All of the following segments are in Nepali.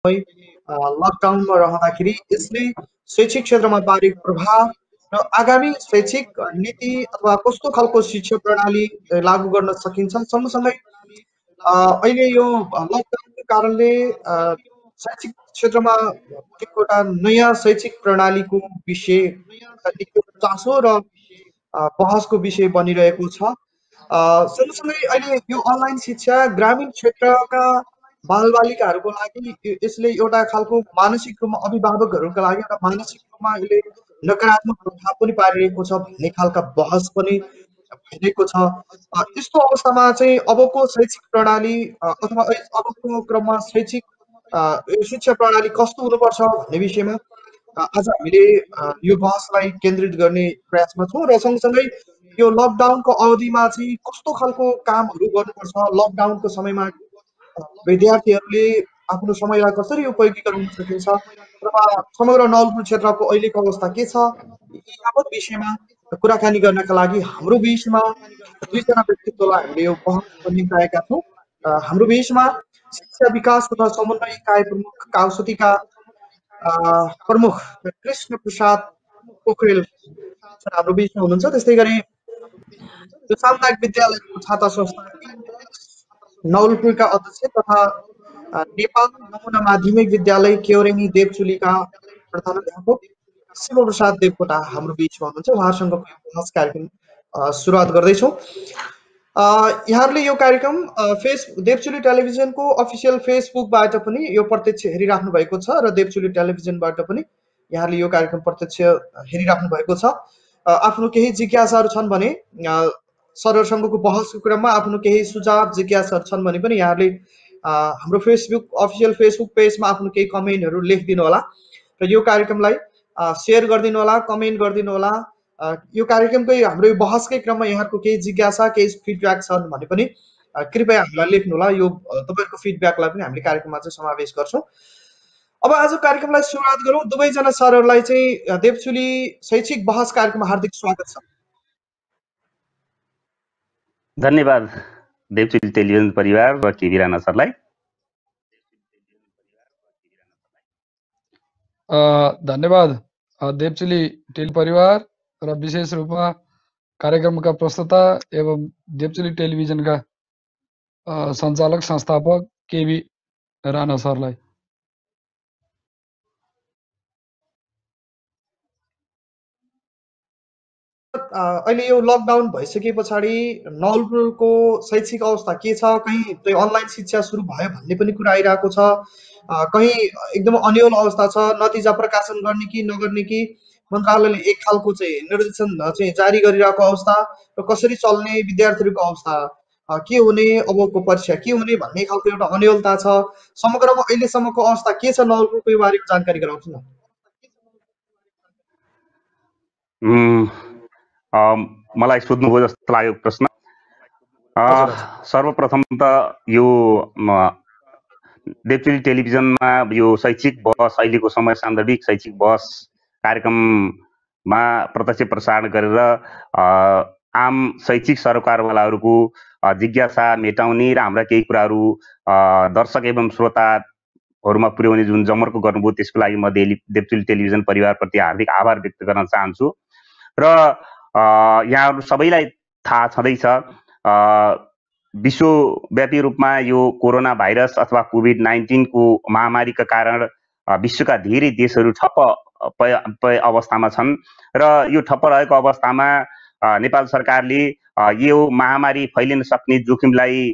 लकडाउनमा रहँदाखेरि यसले शैक्षिक क्षेत्रमा पारेको प्रभाव र आगामी शैक्षिक नीति अथवा कस्तो खालको शिक्षा प्रणाली लागू गर्न सकिन्छ, सँगसँगै अहिले यो लकडाउनको कारणले शैक्षिक क्षेत्रमा एकवटा नयाँ शैक्षिक प्रणालीको विषय निकै चासो र बहसको विषय बनिरहेको छ। सँगसँगै अहिले यो अनलाइन शिक्षा ग्रामीण क्षेत्रका बालबालिकाहरूको लागि यसले एउटा खालको मानसिक रूपमा अभिभावकहरूका लागि एउटा मानसिक रूपमा यसले नकारात्मक प्रभाव पनि पारिरहेको छ भन्ने खालका बहस पनि भइरहेको छ। यस्तो अवस्थामा चाहिँ अबको शैक्षिक प्रणाली अथवा अबको क्रममा शैक्षिक यो शिक्षा प्रणाली कस्तो हुनुपर्छ भन्ने विषयमा आज हामीले यो बहसलाई केन्द्रित गर्ने प्रयासमा छौँ र सँगसँगै यो लकडाउनको अवधिमा चाहिँ कस्तो खालको कामहरू गर्नुपर्छ, लकडाउनको समयमा विद्यार्थीहरूले आफ्नो समयलाई कसरी उपयोगी गराउन सकिन्छ अथवा समग्र नवलपुर क्षेत्रको अहिलेको अवस्था के छ, यी बाबत विषयमा कुराकानी गर्नका लागि हाम्रो बिचमा दुईजना व्यक्तित्वलाई हामीले यो बहस निम्ताएका छौँ। हाम्रो बिचमा शिक्षा विकास तथा समन्वय इकाइ प्रमुख काउसतीका प्रमुख कृष्ण प्रसाद पोखरेल हाम्रो बिचमा हुनुहुन्छ। त्यस्तै गरी यो सामुदायिक विद्यालयको छात्र संस्था नवलपुरका अध्यक्ष तथा नेपाल नमुना माध्यमिक विद्यालय केवरेनी देवचुलीका प्रधानाध्यापक शिव प्रसाद देवकोटा हाम्रो बिचमा हुनुहुन्छ। उहाँहरूसँगको बहस कार्यक्रम सुरुवात गर्दैछौँ। यहाँहरूले यो कार्यक्रम देवचुली टेलिभिजनको अफिसियल फेसबुकबाट पनि यो प्रत्यक्ष हेरिराख्नु भएको छ र देवचुली टेलिभिजनबाट पनि यहाँहरूले यो कार्यक्रम प्रत्यक्ष हेरिराख्नु भएको छ। आफ्नो केही जिज्ञासाहरू छन् भने सरहरूसँगको बहसको क्रममा आफ्नो केही सुझाव जिज्ञासाहरू छन् भने पनि यहाँहरूले हाम्रो अफिसियल फेसबुक पेजमा आफ्नो केही कमेन्टहरू लेखिदिनु होला र यो कार्यक्रमलाई सेयर गरिदिनु होला, कमेन्ट गरिदिनु होला। यो कार्यक्रमकै हाम्रो यो बहसकै क्रममा यहाँहरूको केही जिज्ञासा केही फिडब्याक छन् भने पनि कृपया हामीलाई लेख्नु होला। यो तपाईँहरूको फिडब्याकलाई पनि हामीले कार्यक्रममा चाहिँ समावेश गर्छौँ। अब आज कार्यक्रमलाई सुरुवात गरौँ। दुवैजना सरहरूलाई चाहिँ देवचुली शैक्षिक बहस कार्यक्रममा हार्दिक स्वागत छ। धन्यवाद देवचुली टेलिभिजन परिवार र केबी राणा सरलाई। धन्यवाद देवचुली टेली परिवार र विशेष रूपमा कार्यक्रमका प्रस्तुता एवं देवचुली टेलिभिजनका सञ्चालक संस्थापक केबी राणा सरलाई। अहिले यो लकडाउन भइसके पछाडि नवलपुरको शैक्षिक अवस्था के छ, कहीँ त्यो अनलाइन शिक्षा सुरु भयो भन्ने पनि कुरा आइरहेको छ, कहीँ एकदम अन्यल अवस्था छ, नतिजा प्रकाशन गर्ने कि नगर्ने कि मन्त्रालयले एक खालको चाहिँ निर्देशन चाहिँ जारी गरिरहेको अवस्था र कसरी चल्ने विद्यार्थीहरूको अवस्था के हुने, अबको परीक्षा के हुने भन्ने खालको एउटा अन्यलता छ। समग्रमा अहिलेसम्मको अवस्था के छ नवलपुरको यो बारेमा जानकारी गराउँछु न। मलाई सोध्नुभयो जस्तो लाग्यो प्रश्न। सर्वप्रथम त यो देवचुली टेलिभिजनमा यो शैक्षिक बहस अहिलेको समय सान्दर्भिक शैक्षिक बहस कार्यक्रममा प्रत्यक्ष प्रसारण गरेर आम शैक्षिक सरोकारवालाहरूको जिज्ञासा मेटाउने र हाम्रा केही कुराहरू दर्शक एवं श्रोताहरूमा पुर्याउने जुन जमर्को गर्नुभयो त्यसको लागि म देवचुली टेलिभिजन परिवारप्रति हार्दिक आभार व्यक्त गर्न चाहन्छु। र यहाँहरू सबैलाई थाहा छँदैछ विश्वव्यापी रूपमा यो कोरोना भाइरस अथवा कोभिड-19 को महामारीका कारण विश्वका धेरै देशहरू ठप्प अवस्थामा छन् र यो ठप्प रहेको अवस्थामा नेपाल सरकारले यो महामारी फैलिन सक्ने जोखिमलाई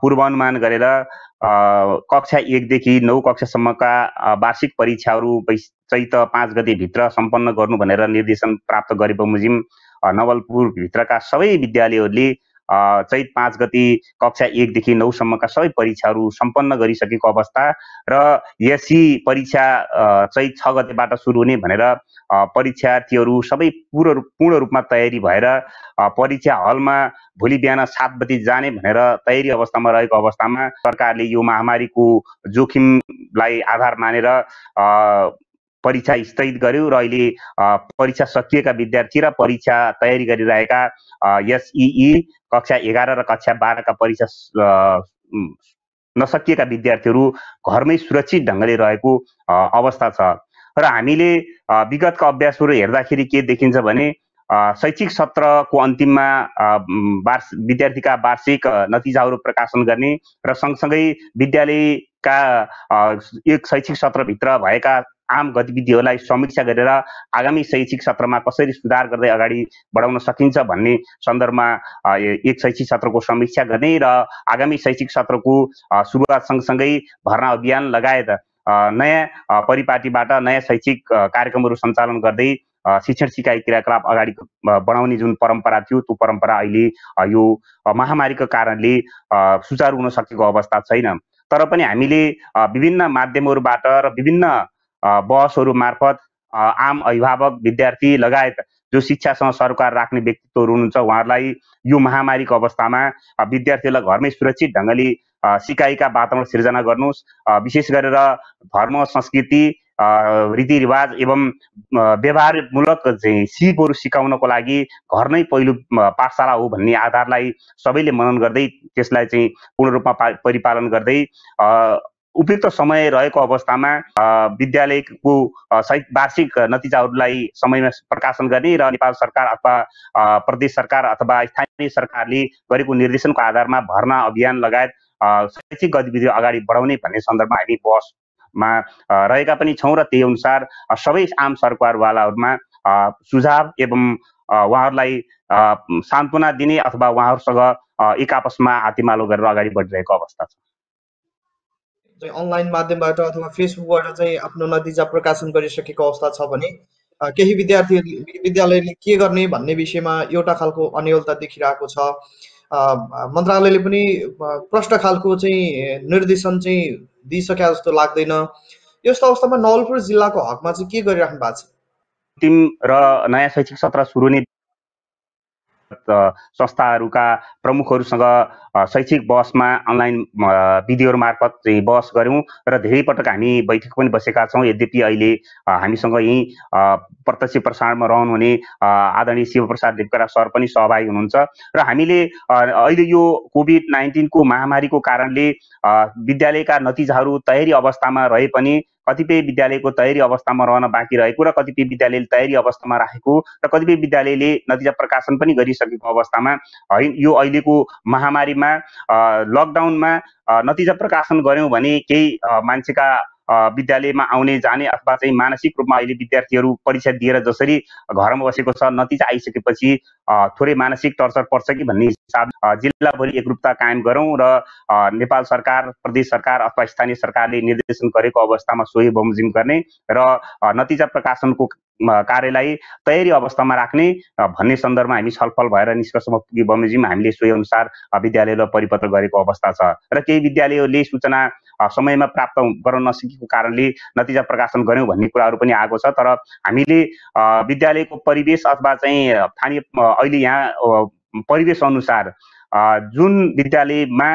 पूर्वानुमान गरेर कक्षा 1 देखि 9 कक्षासम्मका वार्षिक परीक्षाहरू चैत 5 गते भित्र सम्पन्न गर्नु भनेर निर्देशन प्राप्त गरे बमोजिम नवलपुर भित्रका सबै विद्यालयहरूले चैत 5 गते कक्षा 1 देखि 9 सम्मका सबै परीक्षाहरू सम्पन्न गरिसकेको अवस्था र यसै परीक्षा चैत 6 गतेबाट सुरु हुने भनेर परीक्षार्थीहरू सबै पूर्ण रूपमा तयारी भएर परीक्षा हलमा भोलि बिहान 7 बजे जाने भनेर तयारी अवस्थामा रहेको अवस्थामा सरकारले यो महामारीको जोखिमलाई आधार मानेर परीक्षा स्थगित गर्यो र अहिले परीक्षा सकिएका विद्यार्थी र परीक्षा तयारी गरिरहेका एसईई कक्षा 11 र कक्षा 12 का परीक्षा नसकिएका विद्यार्थीहरू घरमै सुरक्षित ढङ्गले रहेको अवस्था छ। र हामीले विगतका अभ्यासहरू हेर्दाखेरि के देखिन्छ भने शैक्षिक सत्रको अन्तिममा विद्यार्थीका वार्षिक नतिजाहरू प्रकाशन गर्ने र सँगसँगै विद्यालयका एक शैक्षिक सत्रभित्र भएका आम गतिविधिहरूलाई समीक्षा गरेर आगामी शैक्षिक सत्रमा कसरी सुधार गर्दै अगाडि बढाउन सकिन्छ भन्ने सन्दर्भमा एक शैक्षिक सत्रको समीक्षा गर्ने र आगामी शैक्षिक सत्रको सुरुवात सँगसँगै भर्ना अभियान लगायत नयाँ परिपाटीबाट नयाँ शैक्षिक कार्यक्रमहरू सञ्चालन गर्दै शिक्षण सिकाइ क्रियाकलाप अगाडि बढाउने जुन परम्परा थियो त्यो परम्परा अहिले यो महामारीको कारणले सुचारू हुन सकेको अवस्था छैन। तर पनि हामीले विभिन्न माध्यमहरूबाट र विभिन्न बहसहरू मार्फत आम अभिभावक विद्यार्थी लगायत जो शिक्षासँग सरोकार राख्ने व्यक्तित्वहरू हुनुहुन्छ उहाँहरूलाई यो महामारीको अवस्थामा विद्यार्थीहरूलाई घरमै सुरक्षित ढङ्गले सिकाइका वातावरण सिर्जना गर्नुहोस्। विशेष गरेर धर्म संस्कृति रीतिरिवाज एवं व्यवहारमूलक चाहिँ सिपहरू सिकाउनको लागि घर नै पहिलो पाठशाला हो भन्ने आधारलाई सबैले मनन गर्दै त्यसलाई चाहिँ पूर्ण रूपमा परिपालन गर्दै उपयुक्त समय रहेको अवस्थामा विद्यालयको वार्षिक नतिजाहरूलाई समयमा प्रकाशन गर्ने र नेपाल सरकार अथवा प्रदेश सरकार अथवा स्थानीय सरकारले गरेको निर्देशनको आधारमा भर्ना अभियान लगायत शैक्षिक गतिविधि अगाडि बढाउने भन्ने सन्दर्भमा हामी बहसमा रहेका पनि छौँ र त्यही अनुसार सबै आम सरकारवालाहरूमा सुझाव एवं उहाँहरूलाई सान्त्वना दिने अथवा उहाँहरूसँग एक आपसमा हातेमालो गरेर अगाडि बढिरहेको अवस्था छ। अनलाइन माध्यमबाट अथवा फेसबुकबाट चाहिँ आफ्नो नतिजा प्रकाशन गरिसकेको अवस्था छ भने केही विद्यालयले के गर्ने भन्ने विषयमा एउटा खालको अन्यलता देखिरहेको छ। मन्त्रालयले पनि प्रष्ट खालको चाहिँ निर्देशन चाहिँ दिइसके जस्तो लाग्दैन। यस्तो अवस्थामा नवलपुर जिल्लाको हकमा चाहिँ के गरिराख्नु भएको छ? टिम र नयाँ शैक्षिक सत्र सुरु हुने संस्थाहरूका प्रमुखहरूसँग शैक्षिक बहसमा अनलाइन विधिहरू मार्फत चाहिँ बहस गऱ्यौँ र धेरै पटक हामी बैठक पनि बसेका छौँ। यद्यपि अहिले हामीसँग यहीँ प्रत्यक्ष प्रसारणमा रहनुहुने आदरणीय शिवप्रसाद देवकोटा सर पनि सहभागी हुनुहुन्छ र हामीले अहिले यो कोभिड-19 को महामारीको कारणले विद्यालयका नतिजाहरू तयारी अवस्थामा रहे पनि कतिपय विद्यालयको तयारी अवस्थामा रहन बाँकी रहेको र कतिपय विद्यालयले तयारी अवस्थामा राखेको र कतिपय विद्यालयले नतिजा प्रकाशन पनि गरिसकेको अवस्थामा यो अहिलेको महामारीमा लकडाउनमा नतिजा प्रकाशन गऱ्यौँ भने केही मान्छेका विद्यालयमा आउने जाने अथवा चाहिँ मानसिक रूपमा अहिले विद्यार्थीहरू परीक्षा दिएर जसरी घरमा बसेको छ नतिजा आइसकेपछि थोरै मानसिक टर्चर पर्छ कि भन्ने हिसाब जिल्लाभरि एकरूपता कायम गरौँ र नेपाल सरकार प्रदेश सरकार अथवा स्थानीय सरकारले निर्देशन गरेको अवस्थामा सोही बमोजिम गर्ने र नतिजा प्रकाशनको कार्यलाई तयारी अवस्थामा राख्ने भन्ने सन्दर्भमा हामी छलफल भएर निष्कर्षमा पुगे बमोजिम हामीले सोही अनुसार विद्यालयलाई परिपत्र गरेको अवस्था छ र केही विद्यालयहरूले सूचना समयमा प्राप्त गर्न नसकेको कारणले नतिजा प्रकाशन गर्यौँ भन्ने कुराहरू पनि आएको छ। तर हामीले विद्यालयको परिवेश अथवा चाहिँ स्थानीय अहिले यहाँ परिवेश अनुसार जुन विद्यालयमा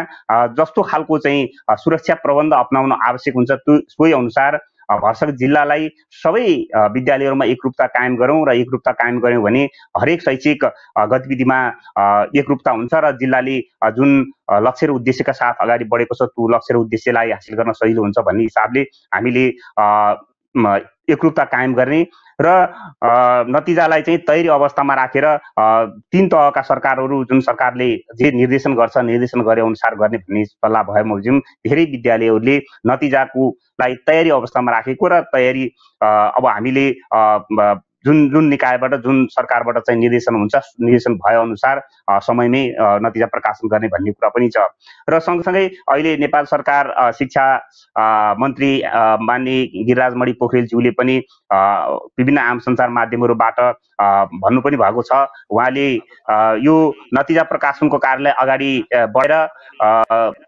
जस्तो खालको चाहिँ सुरक्षा प्रबन्ध अपनाउन आवश्यक हुन्छ सोही अनुसार भरसक जिल्लालाई सबै विद्यालयहरूमा एकरूपता कायम गरौँ र एकरूपता कायम गऱ्यौँ भने हरेक शैक्षिक गतिविधिमा एकरूपता हुन्छ र जिल्लाले जुन लक्ष्य र उद्देश्यका साथ अगाडि बढेको छ त्यो लक्ष्य र उद्देश्यलाई हासिल गर्न सजिलो हुन्छ भन्ने हिसाबले हामीले एकरूपता कायम गर्ने र नतिजालाई चाहिँ तयारी अवस्थामा राखेर तीन तहका सरकारहरू जुन सरकारले जे निर्देशन गर्छ निर्देशन गरे अनुसार गर्ने भन्ने सल्लाह भए बमोजिम धेरै विद्यालयहरूले नतिजाको लाई तयारी अवस्थामा राखेको र तयारी अब हामीले जुन निकायबाट जुन सरकारबाट चाहिँ निर्देशन हुन्छ निर्देशन भए अनुसार समयमै नतिजा प्रकाशन गर्ने भन्ने कुरा पनि छ र सँगसँगै अहिले नेपाल सरकार शिक्षा मन्त्री माननीय गिरिराज पोखरेलज्यूले पनि विभिन्न आम सञ्चार माध्यमहरूबाट भन्नु पनि भएको छ। उहाँले यो नतिजा प्रकाशनको कार्यलाई अगाडि बढेर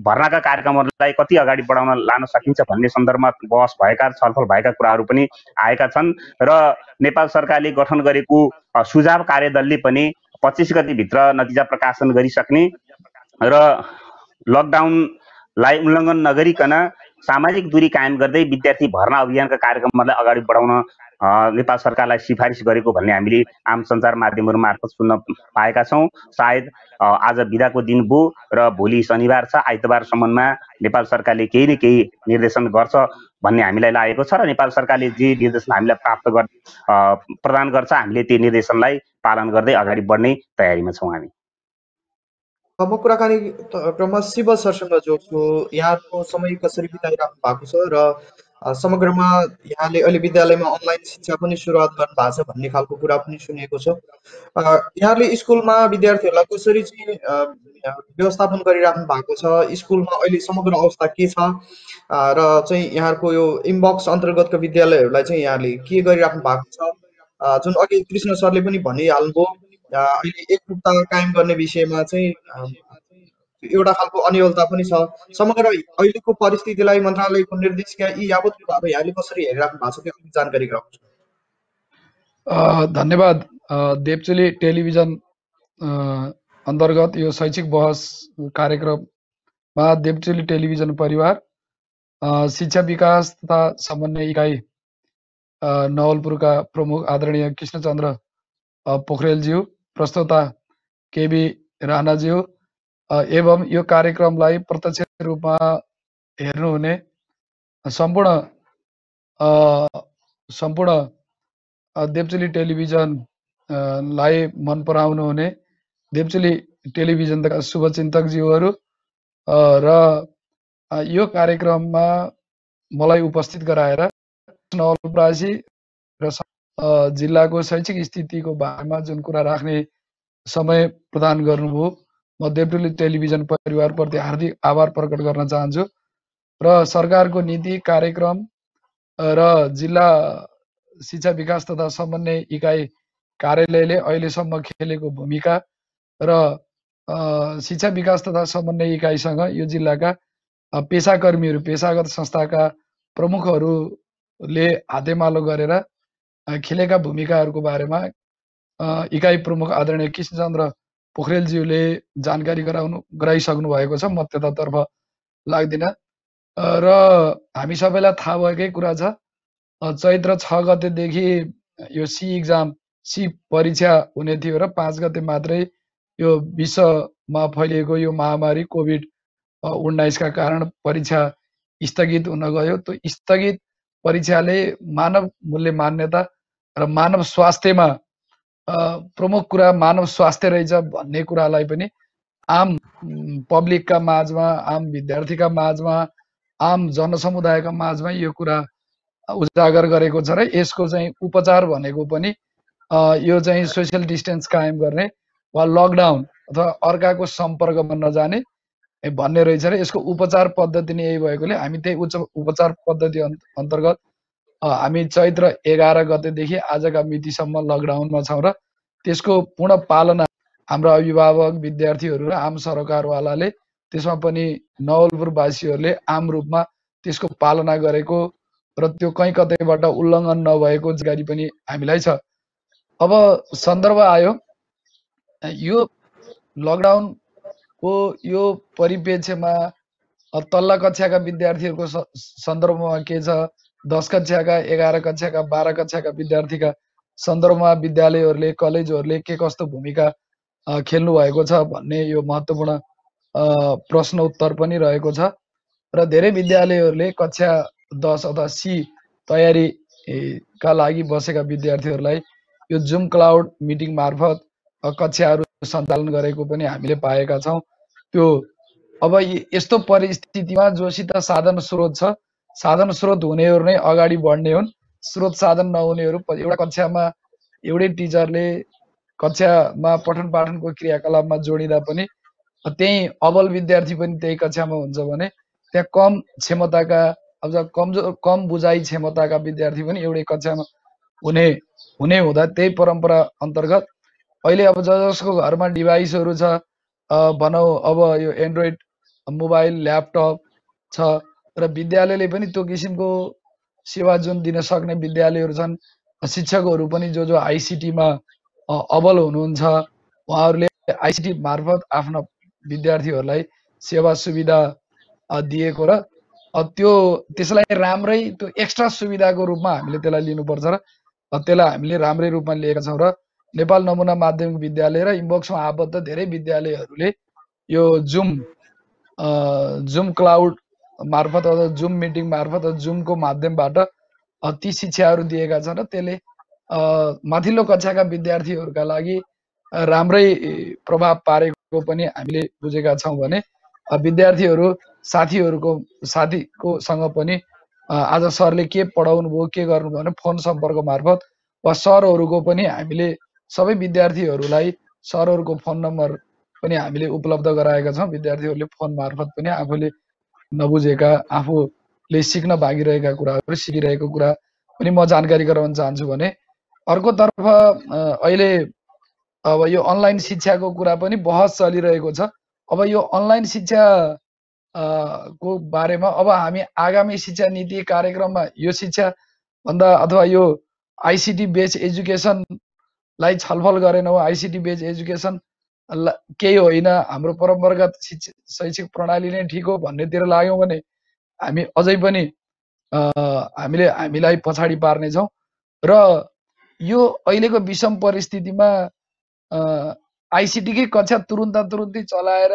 भर्नाका कार्यक्रमहरूलाई कति अगाडि बढाउन लान सकिन्छ भन्ने सन्दर्भमा बहस भएका छलफल भएका कुराहरू पनि आएका छन् र नेपाल सरकारले गठन गरेको सुझाव कार्यदलले पनि 25 गतिभित्र नतिजा प्रकाशन गरिसक्ने र लकडाउनलाई उल्लङ्घन नगरिकन सामाजिक दूरी कायम गर्दै विद्यार्थी भर्ना अभियानका कार्यक्रमहरूलाई अगाडि बढाउन नेपाल सरकारलाई सिफारिस गरेको भन्ने हामीले आम सञ्चार माध्यमहरू मार्फत सुन्न पाएका छौँ। सायद आज बिदाको दिन भयो र भोलि शनिबार छ, आइतबारसम्ममा नेपाल सरकारले केही न केही निर्देशन गर्छ भन्ने हामीलाई लागेको छ र नेपाल सरकारले जे निर्देशन हामीलाई प्रदान गर्छ हामीले त्यो निर्देशनलाई पालन गर्दै अगाडि बढ्ने तयारीमा छौँ हामी। म कुराकानी क्रममा शिव सरसँग जोड्छु। यहाँको समय कसरी बिताइराख्नु भएको छ र समग्रमा यहाँले अहिले विद्यालयमा अनलाइन शिक्षा पनि सुरुवात गर्नु भएको छ भन्ने खालको कुरा पनि सुनेको छ। यहाँले स्कुलमा विद्यार्थीहरूलाई कसरी चाहिँ व्यवस्थापन गरिराख्नु भएको छ, स्कुलमा अहिले समग्र अवस्था के छ र चाहिँ यहाँको यो इनबक्स अन्तर्गतको विद्यालयहरूलाई चाहिँ यहाँले के गरिराख्नु भएको छ, जुन अघि कृष्ण सरले पनि भनिहाल्नुभयो अहिले एकरूपता कायम गर्ने विषयमा चाहिँ एउटा खालको अनियलता पनि छ। समग्र अहिलेको परिस्थितिलाई मन्त्रालयको निर्देशिका यी यावत कुराहरू यहाँले कसरी हेरिराख्नु भएको छ त्यो जानकारी गराउँछु। धन्यवाद। देवचुली टेलिभिजन अन्तर्गत यो शैक्षिक बहस कार्यक्रममा देवचुली टेलिभिजन परिवार शिक्षा विकास तथा समन्वय इकाइ नवलपुरका प्रमुख आदरणीय कृष्णचन्द्र पोखरेलज्यू, प्रस्तोता केबी राणाज्यू एवं यो कार्यक्रमलाई प्रत्यक्ष रूपमा हेर्नुहुने सम्पूर्ण देवचुली टेलिभिजनलाई मन पराउनुहुने देवचुली टेलिभिजनका शुभचिन्तकज्यूहरू र यो कार्यक्रममा मलाई उपस्थित गराएर नवलपरासी र जिल्लाको शैक्षिक स्थितिको बारेमा जुन कुरा राख्ने समय प्रदान गर्नुभयो, म देवचुली टेलिभिजन परिवारप्रति हार्दिक आभार प्रकट गर्न चाहन्छु र सरकारको नीति कार्यक्रम र जिल्ला शिक्षा विकास तथा समन्वय इकाइ कार्यालयले अहिलेसम्म खेलेको भूमिका र शिक्षा विकास तथा समन्वय इकाइसँग यो जिल्लाका पेसाकर्मीहरू, पेसागत संस्थाका प्रमुखहरूले हातेमालो गरेर खेलेका भूमिकाहरूको बारेमा इकाइ प्रमुख आदरणीय कृष्णचन्द्र पोखरेलज्यूले जानकारी गराइसक्नु भएको छ। म त्यतातर्फ लाग्दिनँ र हामी सबैलाई थाहा भएकै कुरा छ, चैत्र 6 गतेदेखि यो सी परीक्षा हुने थियो र 5 गते मात्रै यो विश्वमा फैलिएको यो महामारी कोभिड-19 का कारण परीक्षा स्थगित हुन गयो। त्यो स्थगित परीक्षाले मानव मूल्य मान्यता र मानव स्वास्थ्यमा प्रमुख कुरा मानव स्वास्थ्य रहेछ भन्ने कुरालाई पनि आम पब्लिकका माझमा, आम विद्यार्थीका माझमा, आम जनसमुदायका माझमा यो कुरा उजागर गरेको छ र यसको चाहिँ उपचार भनेको पनि यो चाहिँ सोसियल डिस्टेन्स कायम गर्ने वा लकडाउन अथवा अर्काको सम्पर्कमा नजाने भन्ने रहेछ र यसको उपचार पद्धति नै यही भएकोले हामी त्यही उपचार पद्धति अन्तर्गत हामी चैत्र 11 गतेदेखि आजका मितिसम्म लकडाउनमा छौँ र त्यसको पूर्ण पालना हाम्रो अभिभावक, विद्यार्थीहरू र आम सरकारवालाले त्यसमा पनि नवलपुरवासीहरूले आम रूपमा त्यसको पालना गरेको र त्यो कहीँ कतैबाट उल्लङ्घन नभएको जानकारी पनि हामीलाई छ। अब सन्दर्भ आयो यो लकडाउनको यो परिप्रेक्ष्यमा तल्ला कक्षाका विद्यार्थीहरूको सन्दर्भमा के छ, 10 कक्षाका, 11 कक्षाका, 12 कक्षाका विद्यार्थीका सन्दर्भमा विद्यालयहरूले, कलेजहरूले के कस्तो भूमिका खेल्नु भएको छ भन्ने यो महत्त्वपूर्ण प्रश्न उत्तर पनि रहेको छ र धेरै विद्यालयहरूले कक्षा 10 अथवा सी तयारीका लागि बसेका विद्यार्थीहरूलाई यो जुम क्लाउड मिटिङ मार्फत कक्षाहरू सञ्चालन गरेको पनि हामीले पाएका छौँ। त्यो अब यस्तो परिस्थितिमा जोसित साधन स्रोत छ, साधन स्रोत हुनेहरू नै अगाडि बढ्ने हुन्, स्रोत साधन नहुनेहरू एउटा कक्षामा एउटै टिचरले कक्षामा पठन पाठनको क्रियाकलापमा जोडिँदा पनि त्यही अबल विद्यार्थी पनि त्यही कक्षामा हुन्छ भने त्यहाँ कम क्षमताका कम बुझाइ क्षमताका विद्यार्थी पनि एउटै कक्षामा हुने हुँदा त्यही परम्परा अन्तर्गत अहिले अब जसको घरमा डिभाइसहरू छ भनौँ अब यो एन्ड्रोइड मोबाइल, ल्यापटप छ र विद्यालयले पनि त्यो किसिमको सेवा जुन दिन सक्ने विद्यालयहरू छन्, शिक्षकहरू पनि जो आइसिटीमा अबल हुनुहुन्छ उहाँहरूले आइसिटी मार्फत आफ्ना विद्यार्थीहरूलाई सेवा सुविधा दिएको र त्यो त्यसलाई राम्रै त्यो एक्स्ट्रा सुविधाको रूपमा हामीले त्यसलाई लिनुपर्छ र त्यसलाई हामीले राम्रै रूपमा लिएका छौँ र नेपाल नमुना माध्यमिक विद्यालय र इम्बक्समा आबद्ध धेरै विद्यालयहरूले यो जुम क्लाउड मार्फत अथवा जुम मिटिङ मार्फत अथवा जुमको माध्यमबाट ती शिक्षाहरू दिएका छन् र त्यसले माथिल्लो कक्षाका विद्यार्थीहरूका लागि राम्रै प्रभाव पारेको पनि हामीले बुझेका छौँ भने विद्यार्थीहरू साथीकोसँग पनि आज सरले के पढाउनु भयो के गर्नुभयो भने फोन सम्पर्क मार्फत वा सरहरूको पनि हामीले सबै विद्यार्थीहरूलाई सरहरूको फोन नम्बर पनि हामीले उपलब्ध गराएका छौँ। विद्यार्थीहरूले फोन मार्फत पनि आफूले नबुझेका आफूले सिक्न बाँकी रहेका कुराहरू सिकिरहेको कुरा पनि म जानकारी गराउन चाहन्छु भने अर्कोतर्फ अहिले अब यो अनलाइन शिक्षाको कुरा पनि बहस चलिरहेको छ। अब यो अनलाइन शिक्षा को बारेमा अब हामी आगामी शिक्षा नीति कार्यक्रममा यो शिक्षा भन्दा अथवा यो आइसिटी बेस्ड एजुकेसनलाई छलफल गरेनौँ। आइसिटी बेस्ड एजुकेसन केही होइन, हाम्रो परम्परागत शैक्षिक प्रणाली नै ठिक हो भन्नेतिर लाग्यौँ भने हामी अझै पनि हामीलाई पछाडि पार्नेछौँ र यो अहिलेको विषम परिस्थितिमा आइसिटीकै कक्षा तुरुन्तै चलाएर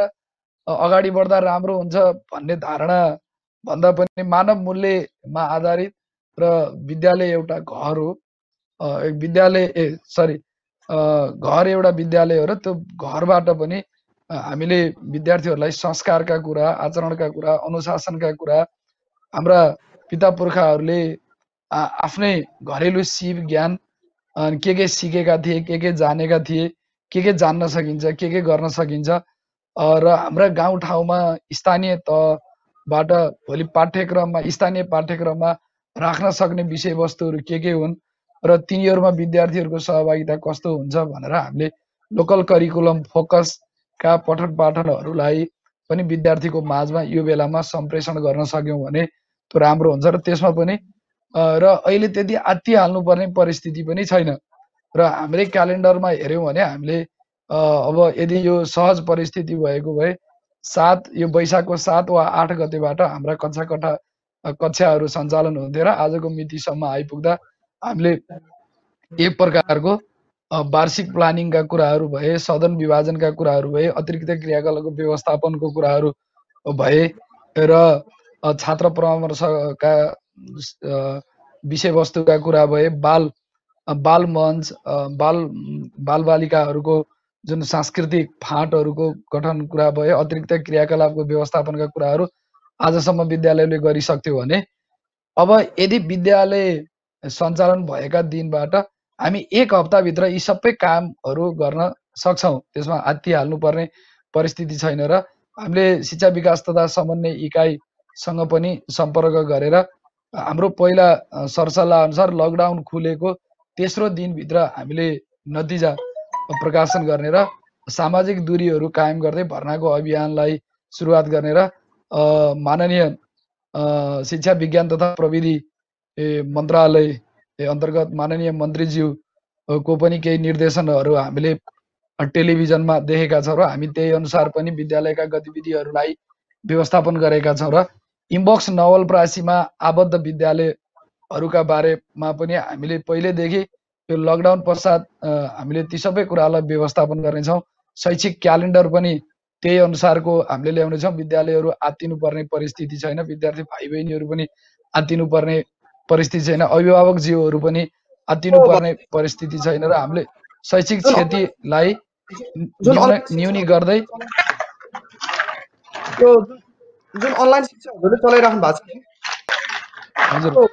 अगाडि बढ्दा राम्रो हुन्छ भन्ने धारणा भन्दा पनि मानव मूल्यमा आधारित र विद्यालय एउटा घर हो, घर एउटा विद्यालय हो र त्यो घरबाट पनि हामीले विद्यार्थीहरूलाई संस्कारका कुरा, आचरणका कुरा, अनुशासनका कुरा, हाम्रा पिता पुर्खाहरूले आफ्नै घरेलु सिप ज्ञान के सिकेका थिए, के जानेका थिए, के जान्न सकिन्छ, के गर्न सकिन्छ र हाम्रा गाउँठाउँमा स्थानीय तहबाट भोलि स्थानीय पाठ्यक्रममा राख्न सक्ने विषयवस्तुहरू के हुन् र तिनीहरूमा विद्यार्थीहरूको सहभागिता कस्तो हुन्छ भनेर हामीले लोकल करिकुलम फोकसका पठन पाठनहरूलाई पनि विद्यार्थीको माझमा यो बेलामा सम्प्रेषण गर्न सक्यौँ भने त्यो राम्रो हुन्छ र त्यसमा पनि र अहिले त्यति आत्तिहाल्नुपर्ने परिस्थिति पनि छैन र हाम्रै क्यालेन्डरमा हेऱ्यौँ भने हामीले अब यदि यो सहज परिस्थिति भएको भए यो वैशाखको 7 वा 8 गतेबाट हाम्रा कक्षाहरू सञ्चालन हुन्थ्यो र आजको मितिसम्म आइपुग्दा हामीले एक प्रकारको वार्षिक प्लानिङका कुराहरू भए, सदन विभाजनका कुराहरू भए, अतिरिक्त क्रियाकलापको व्यवस्थापनको कुराहरू भए र छात्र परामर्शका विषयवस्तुका कुरा भए, बाल मञ्च, बालबालिकाहरूको जुन सांस्कृतिक फाँटहरूको गठन कुरा भयो, अतिरिक्त क्रियाकलापको व्यवस्थापनका कुराहरू आजसम्म विद्यालयले गरिसक्थ्यो भने अब यदि विद्यालय सञ्चालन भएका दिनबाट हामी 1 हप्ताभित्र यी सबै कामहरू गर्न सक्छौँ। त्यसमा आत्तिहाल्नुपर्ने परिस्थिति छैन र हामीले शिक्षा विकास तथा समन्वय इकाइसँग पनि सम्पर्क गरेर हाम्रो पहिला सरसल्लाह अनुसार लकडाउन खुलेको तेस्रो दिनभित्र हामीले नतिजा प्रकाशन गर्ने र सामाजिक दूरीहरू कायम गर्दै भर्नाको अभियानलाई सुरुवात गर्ने र माननीय शिक्षा विज्ञान तथा प्रविधि मन्त्रालय अन्तर्गत माननीय मन्त्रीज्यूको पनि केही निर्देशनहरू हामीले टेलिभिजनमा देखेका छौँ र हामी त्यही अनुसार पनि विद्यालयका गतिविधिहरूलाई व्यवस्थापन गरेका छौँ र इम्बक्स नवलपरासीमा आबद्ध विद्यालयहरूका बारेमा पनि हामीले पहिलेदेखि यो लकडाउन पश्चात हामीले ती सबै कुरालाई व्यवस्थापन गर्नेछौँ। शैक्षिक क्यालेन्डर पनि त्यही अनुसारको हामीले ल्याउनेछौँ। विद्यालयहरू आत्तिनुपर्ने परिस्थिति छैन, विद्यार्थी भाइ बहिनीहरू पनि आत्तिनुपर्ने परिस्थिति छैन, अभिभावकज्यूहरू पनि आत्तिनुपर्ने परिस्थिति छैन र हामीले शैक्षिक क्षतिलाई न्यूनी गर्दै जुन अनलाइन शिक्षाहरूले चलाइराख्नु भएको छ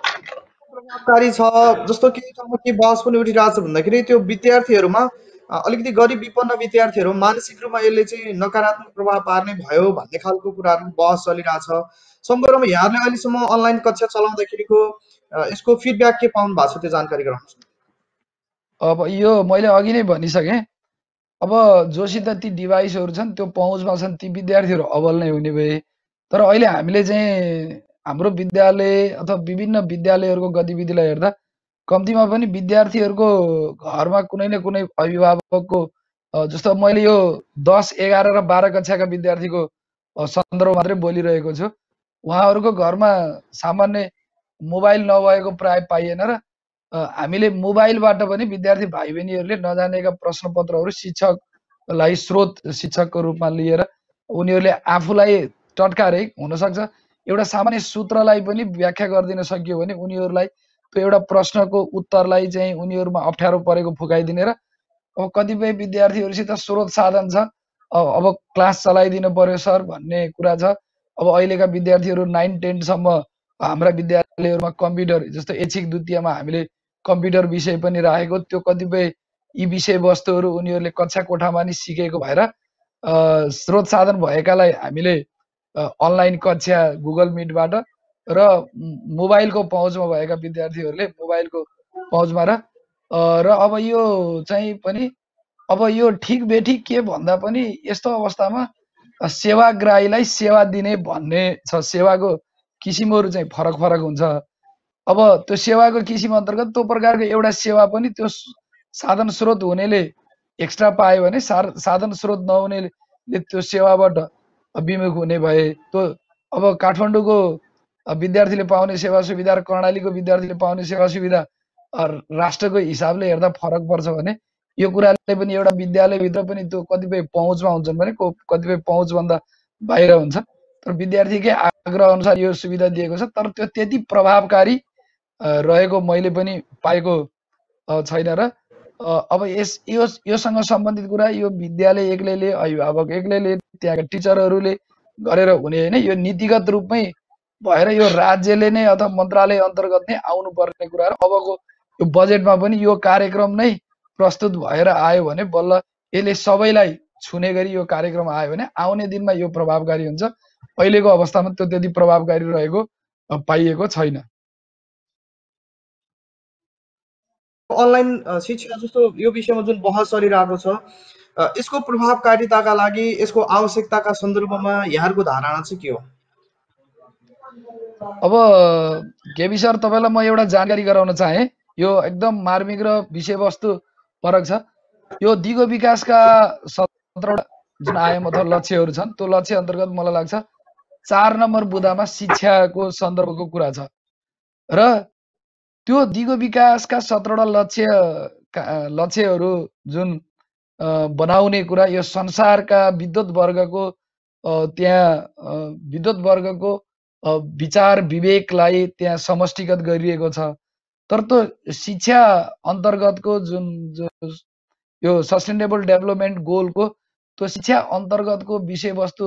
प्रभावकारी छ जस्तो केही ठाउँमा के बहस पनि उठिरहेको छ भन्दाखेरि त्यो विद्यार्थीहरूमा अलिकति गरिब विपन्न विद्यार्थीहरू मानसिक रूपमा यसले चाहिँ नकारात्मक प्रभाव पार्ने भयो भन्ने खालको कुराहरू बहस चलिरहेछ। सम्पर्कमा यहाँले अहिलेसम्म अनलाइन कक्षा चलाउँदाखेरिको यसको फिडब्याक के पाउनु भएको छ त्यो जानकारी गराउनुहोस्। अब यो मैले अघि नै भनिसकेँ, अब जोसित ती डिभाइसहरू छन् त्यो पहुँचमा छन् ती विद्यार्थीहरू अबल नै हुने भए, तर अहिले हामीले चाहिँ हाम्रो विद्यालय अथवा विभिन्न विद्यालयहरूको गतिविधिलाई हेर्दा कम्तीमा पनि विद्यार्थीहरूको घरमा कुनै न कुनै अभिभावकको जस्तो मैले यो 10, 11 र 12 कक्षाका विद्यार्थीको सन्दर्भ मात्रै बोलिरहेको छु। उहाँहरूको घरमा सामान्य मोबाइल नभएको प्राय पाइएन र हामीले मोबाइलबाट पनि विद्यार्थी भाइ बहिनीहरूले नजानेका प्रश्नपत्रहरू शिक्षकलाई शिक्षकको रूपमा लिएर उनीहरूले आफूलाई टटकारै हुनसक्छ एउटा सामान्य सूत्रलाई पनि व्याख्या गरिदिन सकियो भने उनीहरूलाई त्यो एउटा प्रश्नको उत्तरलाई चाहिँ उनीहरूमा अप्ठ्यारो परेको फुकाइदिने र अब कतिपय विद्यार्थीहरूसित स्रोत साधन छ अब क्लास चलाइदिनु पर्यो सर भन्ने कुरा छ। अब अहिलेका विद्यार्थीहरू 9 10सम्म हाम्रा विद्यालयहरूमा कम्प्युटर जस्तो ऐच्छिक द्वितीयमा हामीले कम्प्युटर विषय पनि राखेको त्यो कतिपय यी विषयवस्तुहरू उनीहरूले कक्षा कोठामा नि सिकेको भएर स्रोत साधन भएकालाई हामीले अनलाइन कक्षा गुगल मिटबाट र मोबाइलको पहुँचमा भएका विद्यार्थीहरूले मोबाइलको पहुँचमा र अब यो चाहिँ पनि अब यो ठिक बेठिक के भन्दा पनि यस्तो अवस्थामा सेवाग्राहीलाई सेवा दिने भन्ने छ। सेवाको किसिमहरू चाहिँ फरक फरक हुन्छ। अब त्यो सेवाको किसिम अन्तर्गत त्यो प्रकारको एउटा सेवा पनि त्यो साधन स्रोत हुनेले एक्स्ट्रा पायो भने साधन स्रोत नहुनेले त्यो सेवाबाट विमुख हुने भए त्यो अब काठमाडौँको विद्यार्थीले पाउने सेवा सुविधा र कर्णालीको विद्यार्थीले पाउने सेवा सुविधा राष्ट्रको हिसाबले हेर्दा फरक पर्छ भने यो कुराले पनि एउटा विद्यालयभित्र पनि त्यो कतिपय पहुँचमा हुन्छन् भने कतिपय पहुँचभन्दा बाहिर हुन्छ। तर विद्यार्थीकै आग्रह अनुसार यो सुविधा दिएको छ तर त्यो त्यति प्रभावकारी रहेको मैले पनि पाएको छैन र अब योसँग सम्बन्धित कुरा यो विद्यालय एक्लैले अभिभावक एक्लैले त्यहाँका टिचरहरूले गरेर हुने होइन। यो नीतिगत रूपमै भएर यो राज्यले नै अथवा मन्त्रालय अन्तर्गत नै आउनुपर्ने कुरा र अबको यो बजेटमा पनि यो कार्यक्रम नै प्रस्तुत भएर आयो भने बल्ल यसले सबैलाई छुने गरी यो कार्यक्रम आयो भने आउने दिनमा यो प्रभावकारी हुन्छ। अहिलेको अवस्थामा त्यो त्यति प्रभावकारी रहेको पाइएको छैन। अनलाइन शिक्षा जस्तो यो विषयमा जुन बहस चलिरहेको छ यसको प्रभावकारिताका लागि यसको आवश्यकताका सन्दर्भमा यहाँहरूको धारणा चाहिँ के हो? अब केबी सर तपाईँलाई म एउटा जानकारी गराउन चाहे यो एकदम मार्मिक र विषयवस्तु फरक छ। यो दिगो विकासका 17 जुन आयाम अथवा लक्ष्यहरू छन् त्यो लक्ष्य अन्तर्गत मलाई लाग्छ 4 नम्बर बुँदामा शिक्षाको सन्दर्भको कुरा छ र त्यो दिगो विकासका 17 लक्ष्यहरू जुन बनाउने कुरा यो संसारका विद्वत वर्गको त्यहाँ विद्वत वर्गको विचार विवेकलाई त्यहाँ समष्टिगत गरिएको छ। तर त्यो शिक्षा अन्तर्गतको जुन यो सस्टेनेबल डेभलपमेन्ट गोलको त्यो शिक्षा अन्तर्गतको विषयवस्तु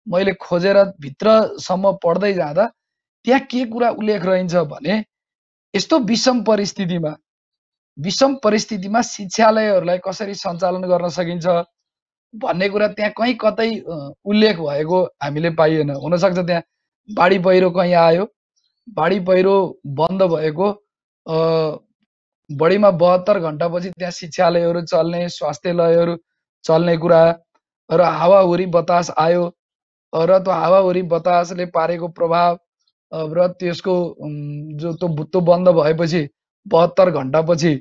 मैले खोजेर भित्रसम्म पढ्दै जाँदा त्यहाँ के कुरा उल्लेख रहन्छ भने यस्तो विषम परिस्थितिमा शिक्षालयहरूलाई कसरी सञ्चालन गर्न सकिन्छ भन्ने कुरा त्यहाँ कहीँ कतै उल्लेख भएको हामीले पाइएन। हुनसक्छ त्यहाँ बाढी पहिरो कहीँ आयो, बाढी पहिरो बन्द भएको बढीमा 72 घण्टापछि त्यहाँ शिक्षालयहरू चल्ने, स्वास्थ्यलयहरू चल्ने कुरा र हावाहुरी बतास आयो र त्यो हावाहुरी बतासले पारेको प्रभाव र त्यसको जो त्यो बन्द भएपछि 72 घण्टापछि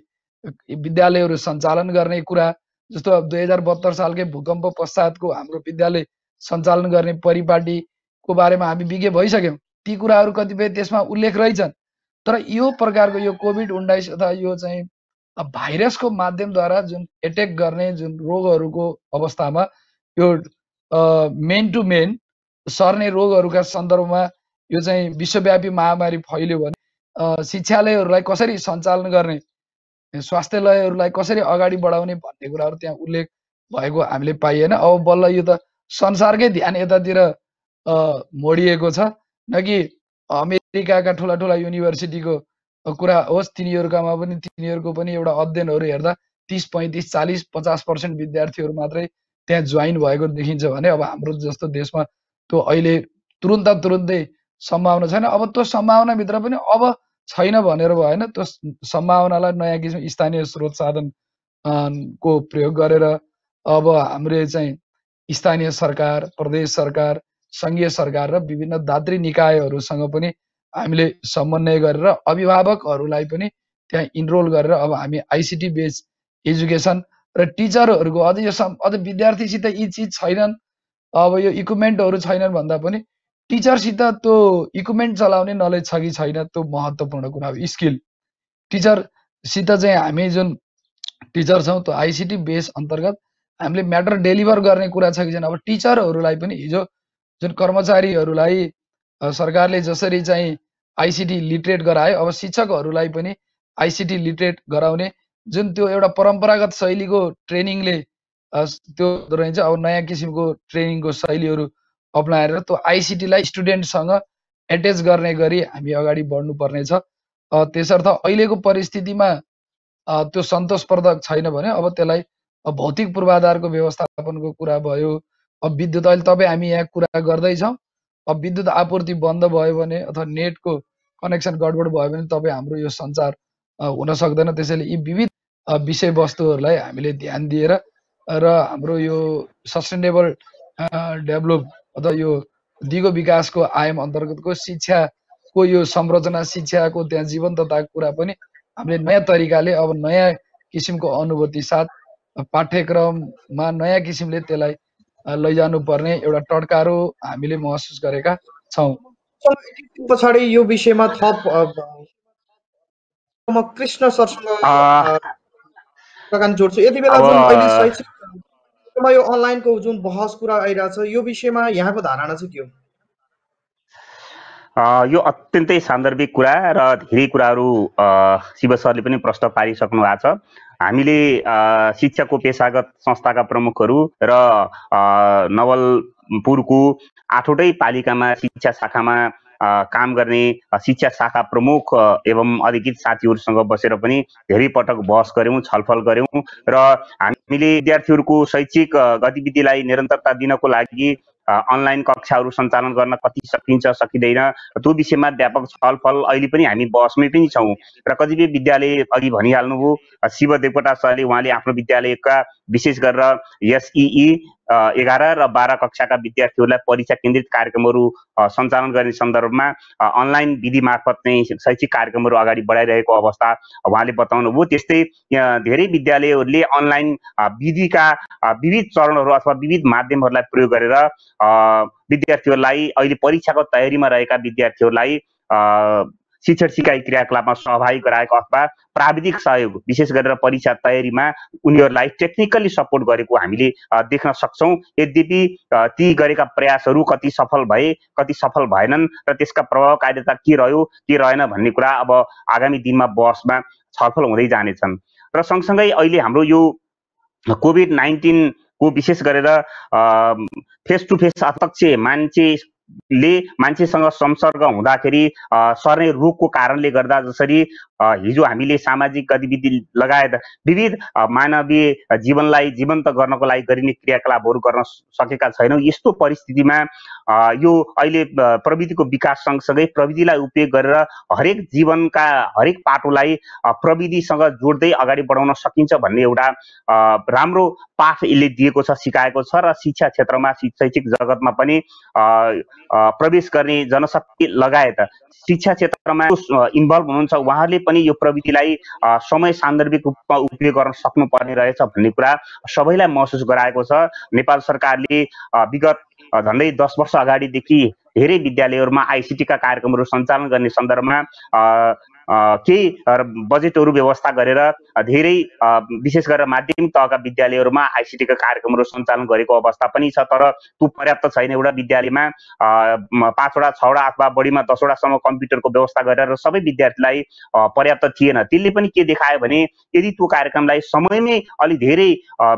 विद्यालयहरू सञ्चालन गर्ने कुरा जस्तो 2072 सालकै भूकम्प पश्चातको हाम्रो विद्यालय सञ्चालन गर्ने परिपाटीको बारेमा हामी विज्ञ भइसक्यौँ। ती कुराहरू कतिपय त्यसमा उल्लेख रहेछन्। तर यो प्रकारको यो कोभिड-19 अथवा यो चाहिँ भाइरसको माध्यमद्वारा जुन एटेक गर्ने जुन रोगहरूको अवस्थामा यो मेन टु मेन सर्ने रोगहरूका सन्दर्भमा यो चाहिँ विश्वव्यापी महामारी फैल्यो भने शिक्षालयहरूलाई कसरी सञ्चालन गर्ने, स्वास्थ्यलयहरूलाई कसरी अगाडि बढाउने भन्ने कुराहरू त्यहाँ उल्लेख भएको हामीले पाइएन। अब बल्ल यो त संसारकै ध्यान यतातिर मोडिएको छ, न कि अमेरिकाका ठुला ठुला युनिभर्सिटीको कुरा होस्। तिनीहरूको पनि एउटा अध्ययनहरू हेर्दा 30, 35, 40, 50% विद्यार्थीहरू मात्रै त्यहाँ जोइन भएको देखिन्छ भने अब हाम्रो जस्तो देशमा त्यो अहिले तुरुन्तै सम्भावना छैन। अब त्यो सम्भावनाभित्र पनि अब छैन भनेर भएन, त्यो सम्भावनालाई नयाँ किसिम स्थानीय स्रोत साधन को प्रयोग गरेर अब हाम्रो चाहिँ स्थानीय सरकार, प्रदेश सरकार, सङ्घीय सरकार र विभिन्न दात्री निकायहरूसँग पनि हामीले समन्वय गरेर अभिभावकहरूलाई पनि त्यहाँ इनरोल गरेर अब हामी आइसिटी बेस्ड एजुकेसन र टिचरहरूको अझ विद्यार्थीसित यी चिज छैनन्, अब यो इक्विपमेन्टहरू छैनन् भन्दा पनि टिचरसित त्यो इक्विपमेन्ट चलाउने नलेज छ कि छैन त्यो महत्त्वपूर्ण कुरा हो। स्किल टिचरसित चाहिँ हामी जुन टिचर छौँ त्यो आइसिटी बेस अन्तर्गत हामीले म्याटर डेलिभर गर्ने कुरा छ कि छैन। अब टिचरहरूलाई पनि हिजो जुन कर्मचारीहरूलाई सरकारले जसरी चाहिँ आइसिटी लिटरेट गरायो, अब शिक्षकहरूलाई पनि आइसिटी लिटरेट गराउने जुन त्यो एउटा परम्परागत शैलीको ट्रेनिङले त्यो रहन्छ। अब नयाँ किसिमको ट्रेनिङको शैलीहरू अप्नाएर त्यो आइसिटीलाई स्टुडेन्टसँग एट्याच गर्ने गरी हामी अगाडि बढ्नुपर्नेछ। त्यसर्थ अहिलेको परिस्थितिमा त्यो सन्तोषप्रदक छैन भने अब त्यसलाई भौतिक पूर्वाधारको व्यवस्थापनको कुरा भयो। अब विद्युत अहिले तपाईँ हामी यहाँ कुरा गर्दैछौँ, अब विद्युत आपूर्ति बन्द भयो भने अथवा नेटको कनेक्सन गडबड भयो भने तपाईँ हाम्रो यो सञ्चार हुन सक्दैन। त्यसैले यी विविध विषयवस्तुहरूलाई हामीले ध्यान दिएर र हाम्रो यो सस्टेनेबल डेभलप अथवा यो दिगो विकासको आयाम अन्तर्गतको शिक्षाको यो संरचना, शिक्षाको त्यहाँ जीवन्तताको कुरा पनि हामीले नयाँ तरिकाले अब नयाँ किसिमको अनुभूति साथ पाठ्यक्रममा नयाँ किसिमले त्यसलाई लैजानु पर्ने एउटा टड्कारो हामीले महसुस गरेका छौँ। पछाडि यो विषयमा थप म कृष्ण सरसँग कुराकानी जोड्छु। यति बेला जुन अहिले शैक्षिक यो अनलाइनको जुन बहस कुरा आइरहेछ यो विषयमा यहाँको धारणा चाहिँ के हो? यो अत्यन्तै सान्दर्भिक कुरा र धेरै कुराहरू शिव सरले पनि प्रश्न पारिसक्नु भएको छ। हामीले शिक्षाको पेशागत संस्थाका प्रमुखहरू र नवलपुरको 8वटै पालिकामा शिक्षा शाखामा काम गर्ने शिक्षा शाखा प्रमुख एवं अधिकृत साथीहरूसँग बसेर पनि धेरै पटक बहस गऱ्यौँ, छलफल गऱ्यौँ र हामीले विद्यार्थीहरूको शैक्षिक गतिविधिलाई निरन्तरता दिनको लागि अनलाइन कक्षाहरू सञ्चालन गर्न कति सकिन्छ सकिँदैन त्यो विषयमा व्यापक छलफल अहिले पनि हामी बहसमै पनि छौँ र कतिपय विद्यालय अघि भनिहाल्नुभयो शिव देवकोटा सरले उहाँले आफ्नो विद्यालयका विशेष गरेर एसई 11 र 12 कक्षाका विद्यार्थीहरूलाई परीक्षा केन्द्रित कार्यक्रमहरू सञ्चालन गर्ने सन्दर्भमा अनलाइन विधि मार्फत नै शैक्षिक कार्यक्रमहरू अगाडि बढाइरहेको अवस्था उहाँले बताउनुभयो। त्यस्तै धेरै विद्यालयहरूले अनलाइन विधिका विविध चरणहरू अथवा विविध माध्यमहरूलाई प्रयोग गरेर विद्यार्थीहरूलाई अहिले परीक्षाको तयारीमा रहेका विद्यार्थीहरूलाई शिक्षण सिकाइ क्रियाकलापमा सहभागी गराएको अथवा प्राविधिक सहयोग विशेष गरेर परीक्षा तयारीमा उनीहरूलाई टेक्निकली सपोर्ट गरेको हामीले देख्न सक्छौँ। यद्यपि ती गरेका प्रयासहरू कति सफल भए कति सफल भएनन् र त्यसका प्रभावकारिता के रह्यो के रहेन भन्ने कुरा अब आगामी दिनमा बहसमा छलफल हुँदै जानेछन्। र सँगसँगै अहिले हाम्रो यो कोभिड-19 को विशेष गरेर फेस टु फेस प्रत्यक्ष मान्छेसँग संसर्ग हुँदाखेरि सर्ने रोगको कारणले गर्दा जसरी हिजो हामीले सामाजिक गतिविधि लगायत विविध मानवीय जीवनलाई जीवन्त गर्नको लागि गरिने क्रियाकलापहरू गर्न सकेका छैनौँ। यस्तो परिस्थितिमा यो अहिले प्रविधिको विकास सँगसँगै प्रविधिलाई उपयोग गरेर हरेक जीवनका हरेक पाटोलाई प्रविधिसँग जोड्दै अगाडि बढाउन सकिन्छ भन्ने एउटा राम्रो पाठ यसले दिएको छ, सिकाएको छ र शिक्षा क्षेत्रमा शैक्षिक जगतमा पनि प्रवेश गर्ने जनशक्ति लगायत शिक्षा क्षेत्रमा इन्भल्भ हुनुहुन्छ उहाँहरूले पनि यो प्रविधिलाई समय सान्दर्भिक रूपमा उपयोग गर्न सक्नुपर्ने रहेछ भन्ने कुरा सबैलाई महसुस गराएको छ। नेपाल सरकारले विगत झन्डै 10 वर्ष अगाडिदेखि धेरै विद्यालयहरूमा आइसिटीका कार्यक्रमहरू सञ्चालन गर्ने सन्दर्भमा केही बजेटहरू व्यवस्था गरेर धेरै विशेष गरेर माध्यमिक तहका विद्यालयहरूमा आइसिटीका कार्यक्रमहरू सञ्चालन गरेको अवस्था पनि छ। तर त्यो पर्याप्त छैन। एउटा विद्यालयमा 5वटा 6वटा अथवा बढीमा 10वटासम्म कम्प्युटरको व्यवस्था गरेर सबै विद्यार्थीलाई पर्याप्त थिएन। त्यसले पनि के देखायो भने यदि त्यो कार्यक्रमलाई समयमै अलि धेरै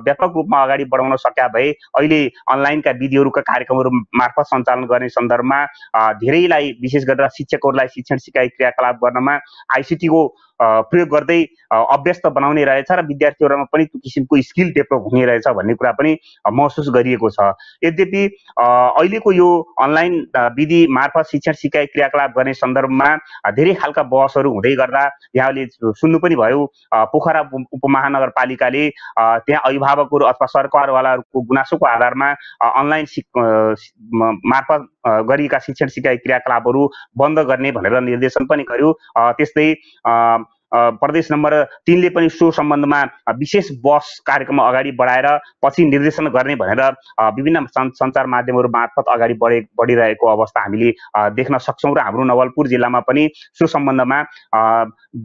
व्यापक रूपमा अगाडि बढाउन सके भए अहिले अनलाइनका विधिहरूका कार्यक्रमहरू मार्फत सञ्चालन गर्ने सन्दर्भमा धेरैलाई विशेष गरेर शिक्षकहरूलाई शिक्षण सिकाइ क्रियाकलाप गर्नमा आइसिटीको प्रयोग गर्दै अभ्यस्त बनाउने रहेछ र विद्यार्थीहरूमा पनि त्यो किसिमको स्किल डेभलप हुने रहेछ भन्ने कुरा पनि महसुस गरिएको छ। यद्यपि अहिलेको यो अनलाइन विधि मार्फत शिक्षण सिकाइ क्रियाकलाप गर्ने सन्दर्भमा धेरै खालका बहसहरू हुँदै गर्दा यहाँले सुन्नु पनि भयो पोखरा उपमहानगरपालिकाले त्यहाँ अभिभावकहरू अथवा सरकारवालाहरूको गुनासोको आधारमा अनलाइन मार्फत गरिएका शिक्षण सिकाइ क्रियाकलापहरू बन्द गर्ने भनेर निर्देशन पनि गर्यो। त्यस्तै प्रदेश नम्बर 3 ले पनि सो सम्बन्धमा विशेष बस कार्यक्रम अगाडि बढाएर पछि निर्देशन गर्ने भनेर विभिन्न सञ्चार माध्यमहरू मार्फत अगाडि बढिरहेको अवस्था हामीले देख्न सक्छौँ र हाम्रो नवलपुर जिल्लामा पनि सो सम्बन्धमा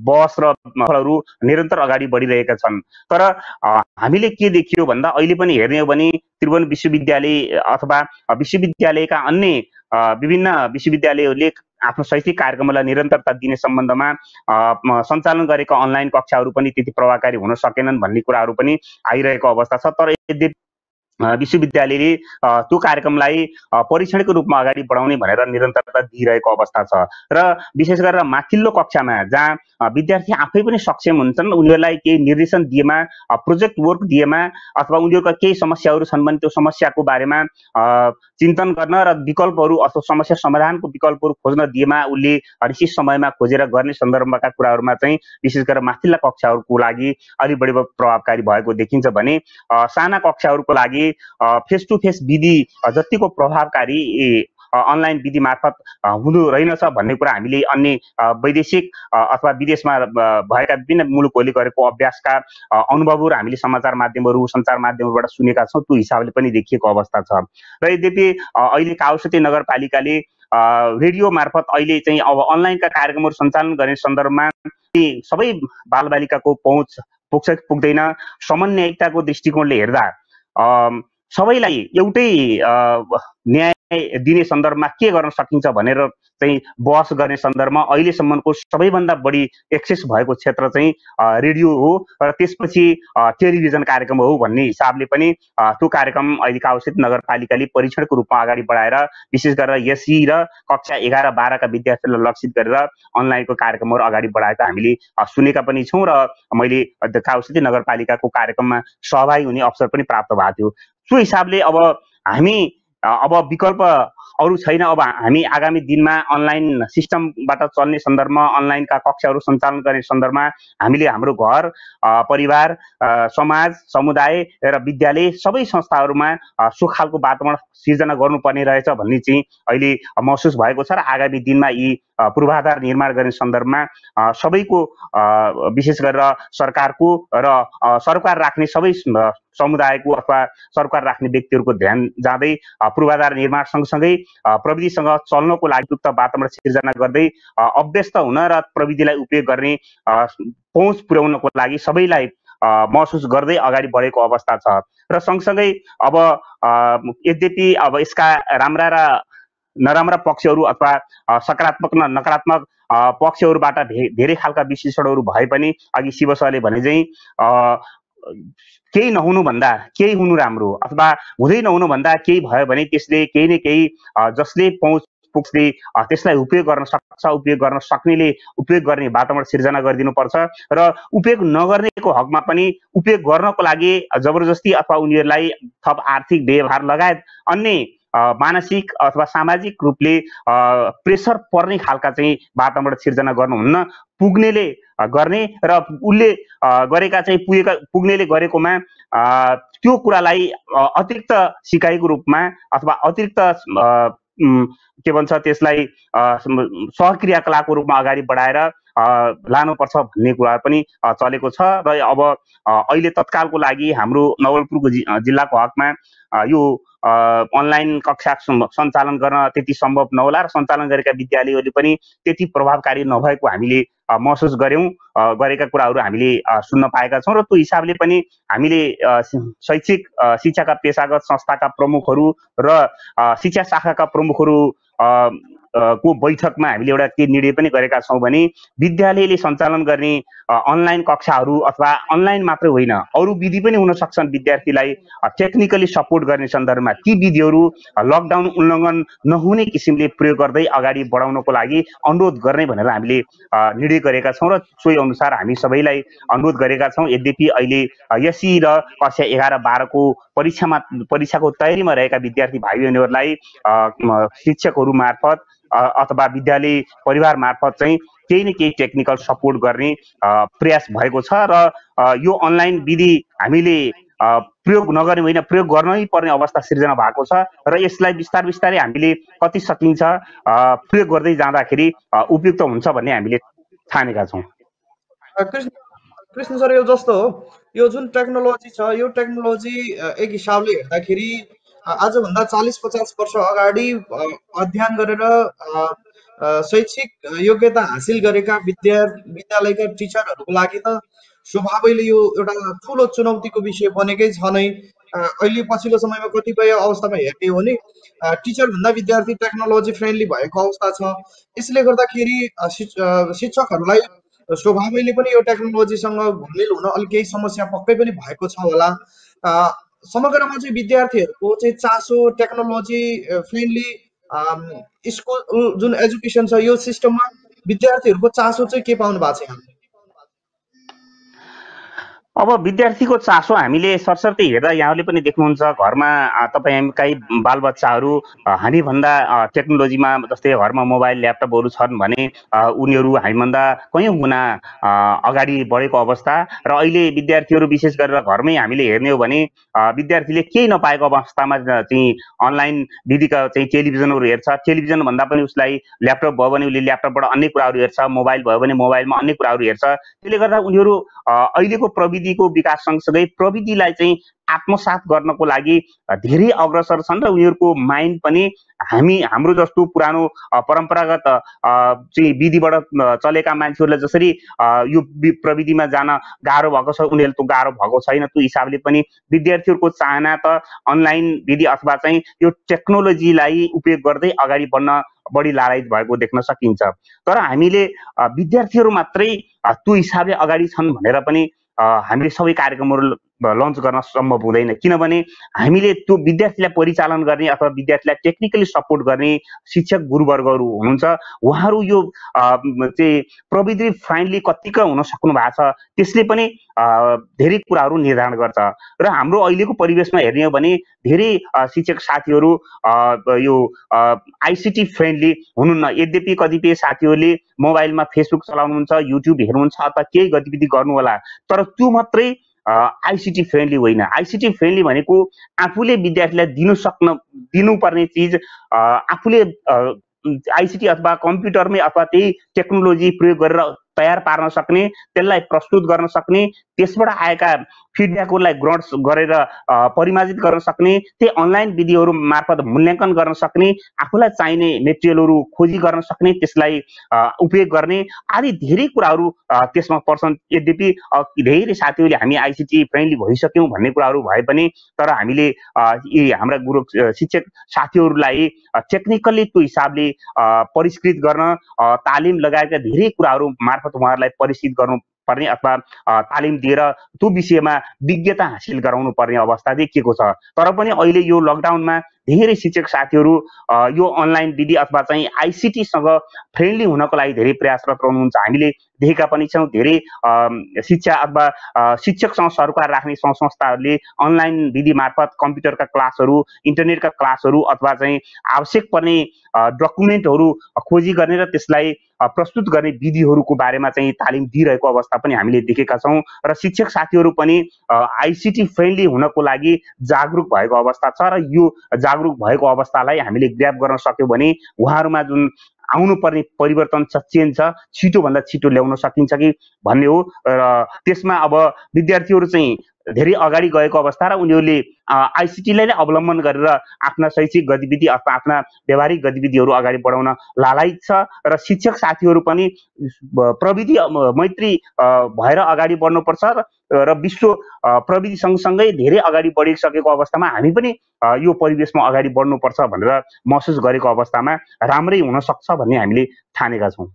बस र हरू निरन्तर अगाडि बढिरहेका छन्। तर हामीले के देखियो भन्दा अहिले पनि हेर्ने हो भने त्रिभुवन विश्वविद्यालय अथवा विश्वविद्यालयका अन्य विभिन्न विश्वविद्यालयहरूले आफ्नो शैक्षिक कार्यक्रमलाई निरन्तरता दिने सम्बन्धमा सञ्चालन गरेका अनलाइन कक्षाहरू पनि त्यति प्रभावकारी हुन सकेनन् भन्ने कुराहरू पनि आइरहेको अवस्था छ। तर यद्यपि विश्वविद्यालयले त्यो कार्यक्रमलाई परीक्षणको रूपमा अगाडि बढाउने भनेर निरन्तरता दिइरहेको अवस्था छ र विशेष गरेर माथिल्लो कक्षामा जहाँ विद्यार्थी आफै पनि सक्षम हुन्छन्, उनीहरूलाई केही निर्देशन दिएमा, प्रोजेक्ट वर्क दिएमा अथवा उनीहरूका केही समस्याहरू छन् भने त्यो समस्याको बारेमा चिन्तन गर्न र विकल्पहरू अथवा समस्या समाधानको विकल्पहरू खोज्न दिएमा उसले निश्चित समयमा खोजेर गर्ने सन्दर्भका कुराहरूमा चाहिँ विशेष गरेर माथिल्ला कक्षाहरूको लागि अलि बढी प्रभावकारी भएको देखिन्छ भने साना कक्षाहरूको लागि फेस टु फेस विधि जतिको प्रभावकारी अनलाइन विधि मार्फत हुनु रहेनछ भन्ने कुरा हामीले अन्य वैदेशिक अथवा विदेशमा भएका विभिन्न मुलुकहरूले गरेको अभ्यासका अनुभवहरू हामीले समाचार माध्यमहरू सञ्चार माध्यमहरूबाट सुनेका छौँ। त्यो हिसाबले पनि देखिएको अवस्था छ। र यद्यपि अहिले काउसती नगरपालिकाले रेडियो मार्फत अहिले चाहिँ अब अनलाइनका कार्यक्रमहरू सञ्चालन गर्ने सन्दर्भमा सबै बालबालिकाको पहुँच पुग्छ पुग्दैन, समन्वयताको दृष्टिकोणले हेर्दा सबैलाई एउटै न्याय दिने सन्दर्भमा के गर्न सकिन्छ भनेर चाहिँ बहस गर्ने सन्दर्भमा अहिलेसम्मको सबैभन्दा बढी एक्सेस भएको क्षेत्र चाहिँ रेडियो हो र त्यसपछि टेलिभिजन कार्यक्रम हो भन्ने हिसाबले पनि त्यो कार्यक्रम अहिले काउसती नगरपालिकाले परीक्षणको रूपमा अगाडि बढाएर विशेष गरेर एसई र कक्षा 11-12 का विद्यार्थीलाई लक्षित गरेर अनलाइनको कार्यक्रमहरू अगाडि बढाएका हामीले सुनेका पनि छौँ र मैले काउसती नगरपालिकाको कार्यक्रममा सहभागी हुने अवसर पनि प्राप्त भएको थियो। त्यो हिसाबले अब हामी अब विकल्प अरू छैन। अब हामी आगामी दिनमा अनलाइन सिस्टमबाट चल्ने सन्दर्भमा अनलाइनका कक्षाहरू सञ्चालन गर्ने सन्दर्भमा हामीले हाम्रो घर परिवार समाज समुदाय र विद्यालय सबै संस्थाहरूमा सो खालको वातावरण सिर्जना गर्नुपर्ने रहेछ भन्ने चाहिँ अहिले महसुस भएको छ र आगामी दिनमा यी पूर्वाधार निर्माण गर्ने सन्दर्भमा सबैको विशेष गरेर सरकारको र सरकार राख्ने सबै समुदायको अथवा सरकार राख्ने व्यक्तिहरूको ध्यान जाँदै पूर्वाधार निर्माण सँगसँगै प्रविधिसँग चल्नको लागि युक्त वातावरण सिर्जना गर्दै अभ्यस्त हुन र प्रविधिलाई उपयोग गर्ने पहुँच पुर्याउनको लागि सबैलाई महसुस गर्दै अगाडि बढेको अवस्था छ। र सँगसँगै अब यद्यपि अब यसका राम्रा र नराम्रा पक्षहरू अथवा सकारात्मक र नकारात्मक पक्षहरूबाट धेरै खालका विश्लेषणहरू भए पनि अघि शिव सरले भने चाहिँ केही नहुनु भन्दा केही हुनु राम्रो अथवा हुँदै नहुनु भन्दा केही भयो भने त्यसले केही न केही जसले पहुँच पुग्छले त्यसलाई उपयोग गर्न सक्छ, उपयोग गर्न सक्नेले उपयोग गर्ने वातावरण सिर्जना गरिदिनुपर्छ र उपयोग नगर्नेको हकमा पनि उपयोग गर्नको लागि जबरजस्ती अथवा उनीहरूलाई थप आर्थिक व्यवहार लगायत अन्य मानसिक अथवा सामाजिक रूपले प्रेसर पर्ने खालका चाहिँ वातावरण सिर्जना गर्नुहुन्न। पुग्नेले गर्ने र उसले गरेका चाहिँ पुग्नेले गरेकोमा त्यो कुरालाई अतिरिक्त सिकाइको रूपमा अथवा अतिरिक्त के भन्छ त्यसलाई सहक्रियाकलापको रूपमा अगाडि बढाएर लानुपर्छ भन्ने कुरा पनि चलेको छ। र अब अहिले तत्कालको लागि हाम्रो नवलपुरको जिल्लाको हकमा यो अनलाइन कक्षा सञ्चालन गर्न त्यति सम्भव नहोला र सञ्चालन गरेका विद्यालयहरूले पनि त्यति प्रभावकारी नभएको हामीले महसुस गरेका कुराहरू हामीले सुन्न पाएका छौँ। र त्यो हिसाबले पनि हामीले शैक्षिक शिक्षाका पेशागत संस्थाका प्रमुखहरू र शिक्षा शाखाका प्रमुखहरू को बैठकमा हामीले एउटा के निर्णय पनि गरेका छौँ भने विद्यालयले सञ्चालन गर्ने अनलाइन कक्षाहरू अथवा अनलाइन मात्रै होइन अरू विधि पनि हुन सक्छन् विद्यार्थीलाई टेक्निकली सपोर्ट गर्ने सन्दर्भमा ती विधिहरू लकडाउन उल्लङ्घन नहुने किसिमले प्रयोग गर्दै अगाडि बढाउनको लागि अनुरोध गर्ने भनेर हामीले निर्णय गरेका छौँ र सोही अनुसार हामी सबैलाई अनुरोध गरेका छौँ। यद्यपि अहिले एसई र कक्षा 11-12 को परीक्षाको तयारीमा रहेका विद्यार्थी भाइ बहिनीहरूलाई शिक्षकहरू मार्फत अथवा विद्यालय परिवार मार्फत चाहिँ केही न केही टेक्निकल सपोर्ट गर्ने प्रयास भएको छ र यो अनलाइन विधि हामीले प्रयोग नगर्ने होइन प्रयोग गर्नै पर्ने अवस्था सिर्जना भएको छ र यसलाई बिस्तारै हामीले कति सकिन्छ प्रयोग गर्दै जाँदाखेरि उपयुक्त हुन्छ भन्ने हामीले ठानेका छौँ। कृष्ण कृष्ण सर, यो जस्तो हो, यो जुन टेक्नोलोजी छ, यो टेक्नोलोजी एक हिसाबले हेर्दाखेरि आजभन्दा 40-50 वर्ष अगाडि अध्ययन गरेर शैक्षिक योग्यता हासिल गरेका विद्यालयका टिचरहरूको लागि त स्वभावैले यो एउटा ठुलो चुनौतीको विषय बनेकै छ नै। अहिले पछिल्लो समयमा कतिपय अवस्थामा हेर्ने हो भने टिचरभन्दा विद्यार्थी टेक्नोलोजी फ्रेन्डली भएको अवस्था छ। यसले गर्दाखेरि शिक्षकहरूलाई स्वभावैले पनि यो टेक्नोलोजीसँग घुलमिल हुन अलिक केही समस्या पक्कै पनि भएको छ होला। समग्रमा चाहिँ विद्यार्थीहरूको चाहिँ चासो टेक्नोलोजी फ्रेन्डली स्कुल जुन एजुकेसन छ यो सिस्टममा विद्यार्थीहरूको चासो चाहिँ के पाउनु भएको छ यहाँ? अब विद्यार्थीको चासो हामीले सरसर्ती हेर्दा यहाँले पनि देख्नुहुन्छ घरमा तपाईँकै बालबच्चाहरू हामीभन्दा टेक्नोलोजीमा जस्तै घरमा मोबाइल ल्यापटपहरू छन् भने उनीहरू हामीभन्दा कयौँ गुणा अगाडि बढेको अवस्था। र अहिले विद्यार्थीहरू विशेष गरेर घरमै हामीले हेर्ने हो भने विद्यार्थीले केही नपाएको अवस्थामा चाहिँ अनलाइन विधिका चाहिँ टेलिभिजनहरू हेर्छ। टेलिभिजन भन्दा पनि उसलाई ल्यापटप भयो भने उसले ल्यापटपबाट अन्य कुराहरू हेर्छ, मोबाइल भयो भने मोबाइलमा अन्य कुराहरू हेर्छ। त्यसले गर्दा उनीहरू अहिलेको प्रविधिको विकास सँगसँगै प्रविधिलाई चाहिँ आत्मसात गर्नको लागि धेरै अग्रसर छन् र उनीहरूको माइन्ड पनि हाम्रो जस्तो पुरानो परम्परागत चाहिँ विधिबाट चलेका मान्छेहरूलाई जसरी यो प्रविधिमा जान गाह्रो भएको छ उनीहरूले त्यो गाह्रो भएको छैन। त्यो हिसाबले पनि विद्यार्थीहरूको चाहना त अनलाइन विधि अथवा चाहिँ यो टेक्नोलोजीलाई उपयोग गर्दै अगाडि बढ्न बढी लालायित भएको देख्न सकिन्छ। तर हामीले विद्यार्थीहरू मात्रै त्यो हिसाबले अगाडि छन् भनेर पनि हामीले सबै कार्यक्रमहरू लन्च गर्न सम्भव हुँदैन। किनभने हामीले त्यो विद्यार्थीलाई परिचालन गर्ने अथवा विद्यार्थीलाई टेक्निकली सपोर्ट गर्ने शिक्षक गुरुवर्गहरू हुनुहुन्छ, उहाँहरू यो चाहिँ प्रविधि फ्रेन्डली कतिको हुन सक्नु भएको छ त्यसले पनि धेरै कुराहरू निर्धारण गर्छ। र हाम्रो अहिलेको परिवेशमा हेर्ने हो भने धेरै शिक्षक साथीहरू यो आइसिटी फ्रेन्डली हुनुहुन्न। यद्यपि कतिपय साथीहरूले मोबाइलमा फेसबुक चलाउनुहुन्छ, युट्युब हेर्नुहुन्छ अथवा केही गतिविधि गर्नु होला, तर त्यो मात्रै आइसिटी फ्रेन्डली होइन। आइसिटी फ्रेन्डली भनेको आफूले विद्यार्थीलाई दिनुपर्ने चिज आफूले आइसिटी अथवा कम्प्युटरमै अथवा त्यही टेक्नोलोजी प्रयोग गरेर तयार पार्न सक्ने, त्यसलाई प्रस्तुत गर्न सक्ने, त्यसबाट आएका फिडब्याकहरूलाई ग्रहण गरेर परिमार्जित गर्न सक्ने, त्यही अनलाइन विधिहरू मार्फत मूल्याङ्कन गर्न सक्ने, आफूलाई चाहिने मेटेरियलहरू खोजी गर्न सक्ने, त्यसलाई उपयोग गर्ने आदि धेरै कुराहरू त्यसमा पर्छन्। यद्यपि धेरै साथीहरूले हामी आइसिटी फ्रेन्डली भइसक्यौँ भन्ने कुराहरू भए पनि तर हामीले यी हाम्रा शिक्षक साथीहरूलाई टेक्निकल्ली त्यो हिसाबले परिष्कृत गर्न तालिम लगाएका धेरै कुराहरू मार्फत उहाँहरूलाई परिष्कृत गर्नुपर्ने अथवा तालिम दिएर त्यो विषयमा विज्ञता हासिल गराउनु पर्ने अवस्था देखिएको छ। तर पनि अहिले यो लकडाउनमा धेरै शिक्षक साथीहरू यो अनलाइन विधि अथवा चाहिँ आइसिटीसँग फ्रेन्डली हुनको लागि धेरै प्रयासरत रहनुहुन्छ। हामीले देखेका पनि छौँ धेरै शिक्षा अथवा शिक्षकसँग सरोकार राख्ने सङ्घ संस्थाहरूले अनलाइन विधि मार्फत कम्प्युटरका क्लासहरू, इन्टरनेटका क्लासहरू अथवा चाहिँ आवश्यक पर्ने डकुमेन्टहरू खोजी गर्ने र त्यसलाई प्रस्तुत गर्ने विधिहरूको बारेमा चाहिँ तालिम दिइरहेको अवस्था पनि हामीले देखेका छौँ। र शिक्षक साथीहरू पनि आइसिटी फ्रेन्डली हुनको लागि जागरुक भएको अवस्था छ र यो जागरुक भएको अवस्थालाई हामीले ग्र्याब गर्न सक्यौँ भने उहाँहरूमा जुन आउनुपर्ने परिवर्तन छ, चेन्ज छ, छिटोभन्दा छिटो ल्याउन सकिन्छ कि भन्ने हो। र त्यसमा अब विद्यार्थीहरू चाहिँ धेरै अगाडि गएको अवस्था र उनीहरूले आइसिटीलाई नै अवलम्बन गरेर आफ्ना शैक्षिक गतिविधि अथवा आफ्ना व्यावहारिक गतिविधिहरू अगाडि बढाउन लालायित छ। र शिक्षक साथीहरू पनि प्रविधि मैत्री भएर अगाडि बढ्नुपर्छ र विश्व प्रविधि सँगसँगै धेरै अगाडि बढिसकेको अवस्थामा हामी पनि यो परिवेशमा अगाडि बढ्नुपर्छ भनेर महसुस गरेको अवस्थामा राम्रै हुन सक्छ भन्ने हामीले ठानेका छौँ।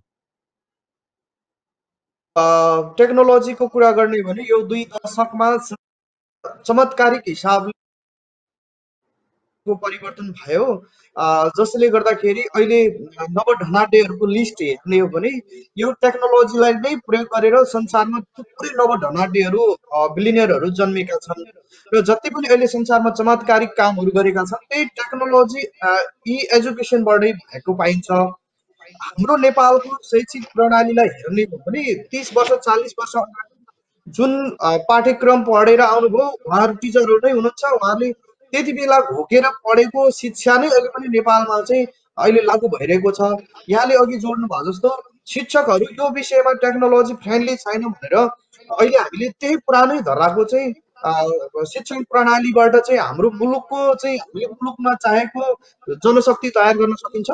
टेक्नोलोजीको कुरा गर्ने भने यो 2 दशकमा चमत्कारिक हिसाबले परिवर्तन भयो, जसले गर्दाखेरि अहिले नवढनाट्यहरूको लिस्ट हेर्ने हो भने यो टेक्नोलोजीलाई नै प्रयोग गरेर संसारमा थुप्रै नवढनाट्यहरू बिलिनियरहरू जन्मेका छन् र जति पनि अहिले संसारमा चमत्कारिक कामहरू गरेका छन् त्यही टेक्नोलोजी ई एजुकेसनबाटै भएको पाइन्छ। हाम्रो नेपालको शैक्षिक प्रणालीलाई हेर्ने हो भने 30 वर्ष 40 वर्ष जुन पाठ्यक्रम पढेर आउनुभयो उहाँहरू टिचरहरू नै हुनुहुन्छ, उहाँहरूले त्यति बेला घोकेर पढेको शिक्षा नै अहिले पनि नेपालमा चाहिँ अहिले लागू भइरहेको छ। यहाँले अघि जोड्नु भयो जस्तो शिक्षकहरू यो विषयमा टेक्नोलोजी फ्रेन्डली छैन भनेर अहिले हामीले त्यही पुरानै धराको चाहिँ शिक्षण प्रणालीबाट चाहिँ हाम्रो मुलुकको चाहिँ हामीले मुलुकमा चाहेको जनशक्ति तयार गर्न सकिन्छ?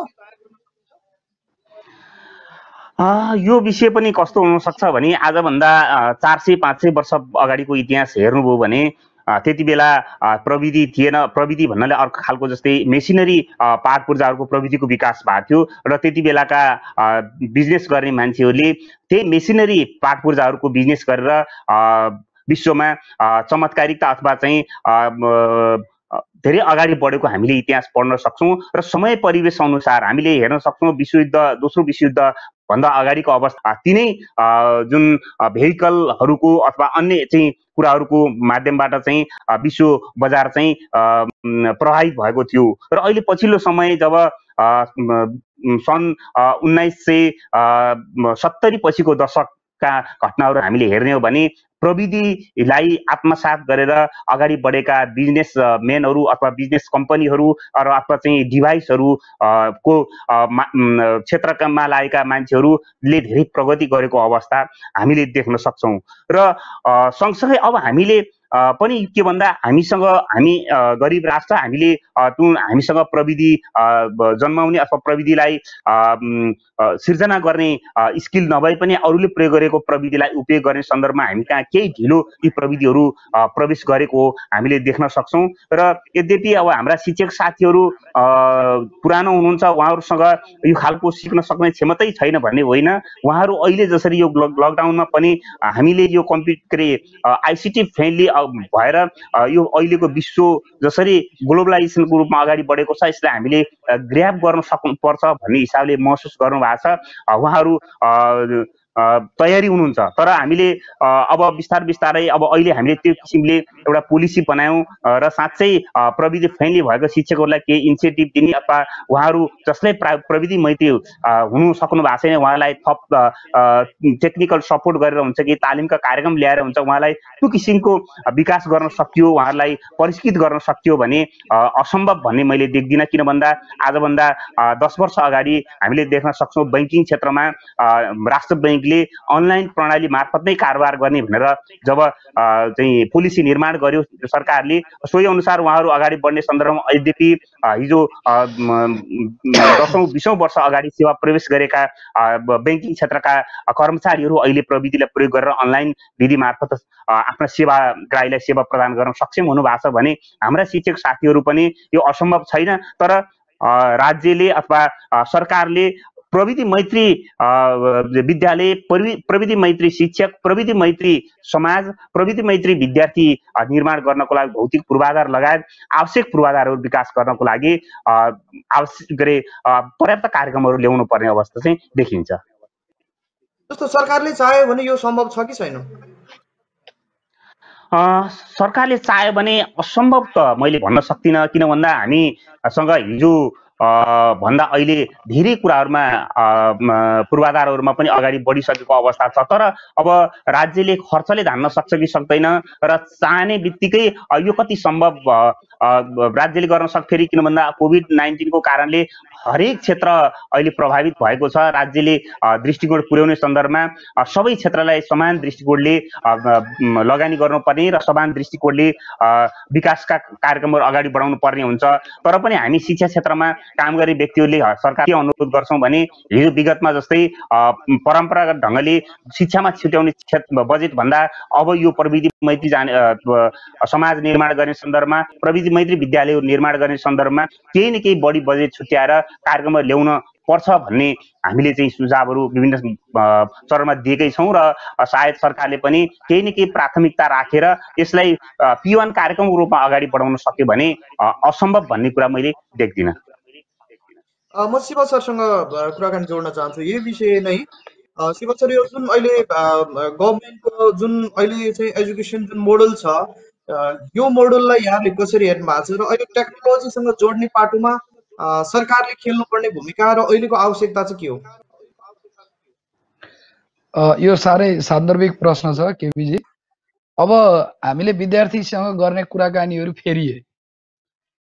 यो विषय पनि कस्तो हुनसक्छ भने आजभन्दा 400-500 वर्ष अगाडिको इतिहास हेर्नुभयो भने त्यति बेला प्रविधि थिएन। प्रविधि भन्नाले अर्को खालको जस्तै मेसिनरी पाट पूर्जाहरूको प्रविधिको विकास भएको थियो र त्यति बेलाका बिजनेस गर्ने मान्छेहरूले त्यही मेसिनरी पाट पूर्जाहरूको बिजनेस गरेर विश्वमा चमत्कारिकता अथवा चाहिँ धेरै अगाडि बढेको हामीले इतिहास पढ्न सक्छौँ र समय परिवेश अनुसार हामीले हेर्न सक्छौँ। विश्वयुद्ध दोस्रो विश्वयुद्ध भन्दा अगाडिको अवस्था तिनै जुन भेहिकलहरूको अथवा अन्य चाहिँ कुराहरूको माध्यमबाट चाहिँ विश्व बजार चाहिँ प्रभावित भएको थियो र अहिले पछिल्लो समय जब सन् 1970 पछिको दशकका घटनाहरू हामीले हेर्ने हो भने प्रविधिलाई आत्मसात गरेर अगाडि बढेका बिजनेसम्यानहरू अथवा बिजनेस कम्पनीहरू अथवा चाहिँ डिभाइसहरू को क्षेत्रमा लागेका मान्छेहरूले धेरै प्रगति गरेको अवस्था हामीले देख्न सक्छौँ र सँगसँगै अब हामीले पनि के भन्दा हामी गरिब राष्ट्र हामीले हामीसँग प्रविधि जन्माउने अथवा प्रविधिलाई सिर्जना गर्ने स्किल नभए पनि अरूले प्रयोग गरेको प्रविधिलाई उपयोग गर्ने सन्दर्भमा हामी कहाँ केही ढिलो यी प्रविधिहरू प्रवेश गरेको हामीले देख्न सक्छौँ र यद्यपि अब हाम्रा शिक्षक साथीहरू पुरानो हुनुहुन्छ, उहाँहरूसँग यो खालको सिक्न सक्ने क्षमतै छैन भन्ने होइन। उहाँहरू अहिले जसरी यो लकडाउनमा पनि हामीले यो कम्प्युटर आइसिटी फ्रेन्डली भएर यो अहिलेको विश्व जसरी ग्लोबलाइजेसनको रूपमा अगाडि बढेको छ यसलाई हामीले ग्र्याब गर्न सक्नुपर्छ भन्ने हिसाबले महसुस गर्नु भएको छ। उहाँहरू तयारी हुनुहुन्छ तर हामीले अब बिस्तारै अब अहिले हामीले त्यो किसिमले एउटा पोलिसी बनायौँ र साँच्चै प्रविधि फ्रेन्डली भएको शिक्षकहरूलाई केही इनिसिएटिभ दिने अथवा उहाँहरू जसले प्रविधि मैत्री हुनु सक्नु भएको छैन उहाँलाई थप टेक्निकल सपोर्ट गरेर हुन्छ कि तालिमका कार्यक्रम ल्याएर हुन्छ उहाँलाई त्यो किसिमको विकास गर्न सकियो, उहाँहरूलाई परिष्कृत गर्न सकियो भने असम्भव भन्ने मैले देख्दिनँ। किन भन्दा आजभन्दा 10 वर्ष अगाडि हामीले देख्न सक्छौँ बैंकिङ क्षेत्रमा राष्ट्र बैंकले अनलाइन प्रणाली मार्फत नै कारोबार गर्ने भनेर जब चाहिँ पोलिसी निर्माण गर्यो सरकारले सोही अनुसार उहाँहरू अगाडि बढ्ने सन्दर्भमा यद्यपि हिजो 10औं-20औं वर्ष अगाडि सेवा प्रवेश गरेका बैंकिङ क्षेत्रका कर्मचारीहरू अहिले प्रविधिलाई प्रयोग गरेर अनलाइन विधि मार्फत आफ्ना सेवाग्राहीलाई सेवा प्रदान गर्न सक्षम हुनु भएको छ भने हाम्रा शिक्षक साथीहरू पनि यो असम्भव छैन। तर राज्यले अथवा सरकारले प्रविधि मैत्री विद्यालय, प्रविधि मैत्री शिक्षक, प्रविधि मैत्री समाज, प्रविधि मैत्री विद्यार्थी निर्माण गर्नको लागि भौतिक पूर्वाधार लगायत आवश्यक पूर्वाधारहरू विकास गर्नको लागि आवश्यक गरे पर्याप्त कार्यक्रमहरू ल्याउनु पर्ने अवस्था चाहिँ देखिन्छ। जस्तो सरकारले चाह्यो भने यो सम्भव छ कि छैन? सरकारले चाह्यो भने असम्भव त मैले भन्न सक्दिनँ। किन भन्दा हामीसँग हिजो भन्दा अहिले धेरै कुराहरूमा पूर्वाधारहरूमा पनि अगाडि बढिसकेको अवस्था छ। तर अब राज्यले खर्चले धान्न सक्छ कि सक्दैन र चाहने बित्तिकै यो कति सम्भव राज्यले गर्न सक्छ फेरि किन भन्दा कोभिड-19 को कारणले हरेक क्षेत्र अहिले प्रभावित भएको छ। राज्यले दृष्टिकोण पुर्याउने सन्दर्भमा सबै क्षेत्रलाई समान दृष्टिकोणले लगानी गर्नुपर्ने र समान दृष्टिकोणले विकासका कार्यक्रमहरू अगाडि बढाउनु पर्ने हुन्छ। तर पनि हामी शिक्षा क्षेत्रमा काम गर्ने व्यक्तिहरूले सरकारले अनुरोध गर्छौँ भने हिजो विगतमा जस्तै परम्परागत ढङ्गले शिक्षामा छुट्याउने बजेट भन्दा अब यो प्रविधि मैत्री समाज निर्माण गर्ने सन्दर्भमा प्रविधि मैत्री विद्यालय निर्माण गर्ने सन्दर्भमा केही न केही बढी बजेट छुट्याएर कार्यक्रमहरू ल्याउन पर्छ भन्ने हामीले चाहिँ सुझावहरू विभिन्न चरणमा दिएकै छौँ र सायद सरकारले पनि केही न केही प्राथमिकता राखेर यसलाई P1 कार्यक्रमको रूपमा अगाडि बढाउन सक्यो भने असम्भव भन्ने कुरा मैले देख्दिनँ। म शिव सरसँग कुराकानी जोड्न चाहन्छु यही विषय नै। शिव सर यो जुन अहिले गभर्मेन्टको जुन अहिले चाहिँ एजुकेसन जुन मोडल छ यो मोडललाई यहाँले कसरी हेर्नु भएको छ र अहिले टेक्नोलोजीसँग जोड्ने पाटोमा सरकारले खेल्नुपर्ने भूमिका र अहिलेको आवश्यकता चाहिँ के हो? यो साह्रै सान्दर्भिक प्रश्न छ केपीजी। अब हामीले विद्यार्थीसँग गर्ने कुराकानीहरू फेरिए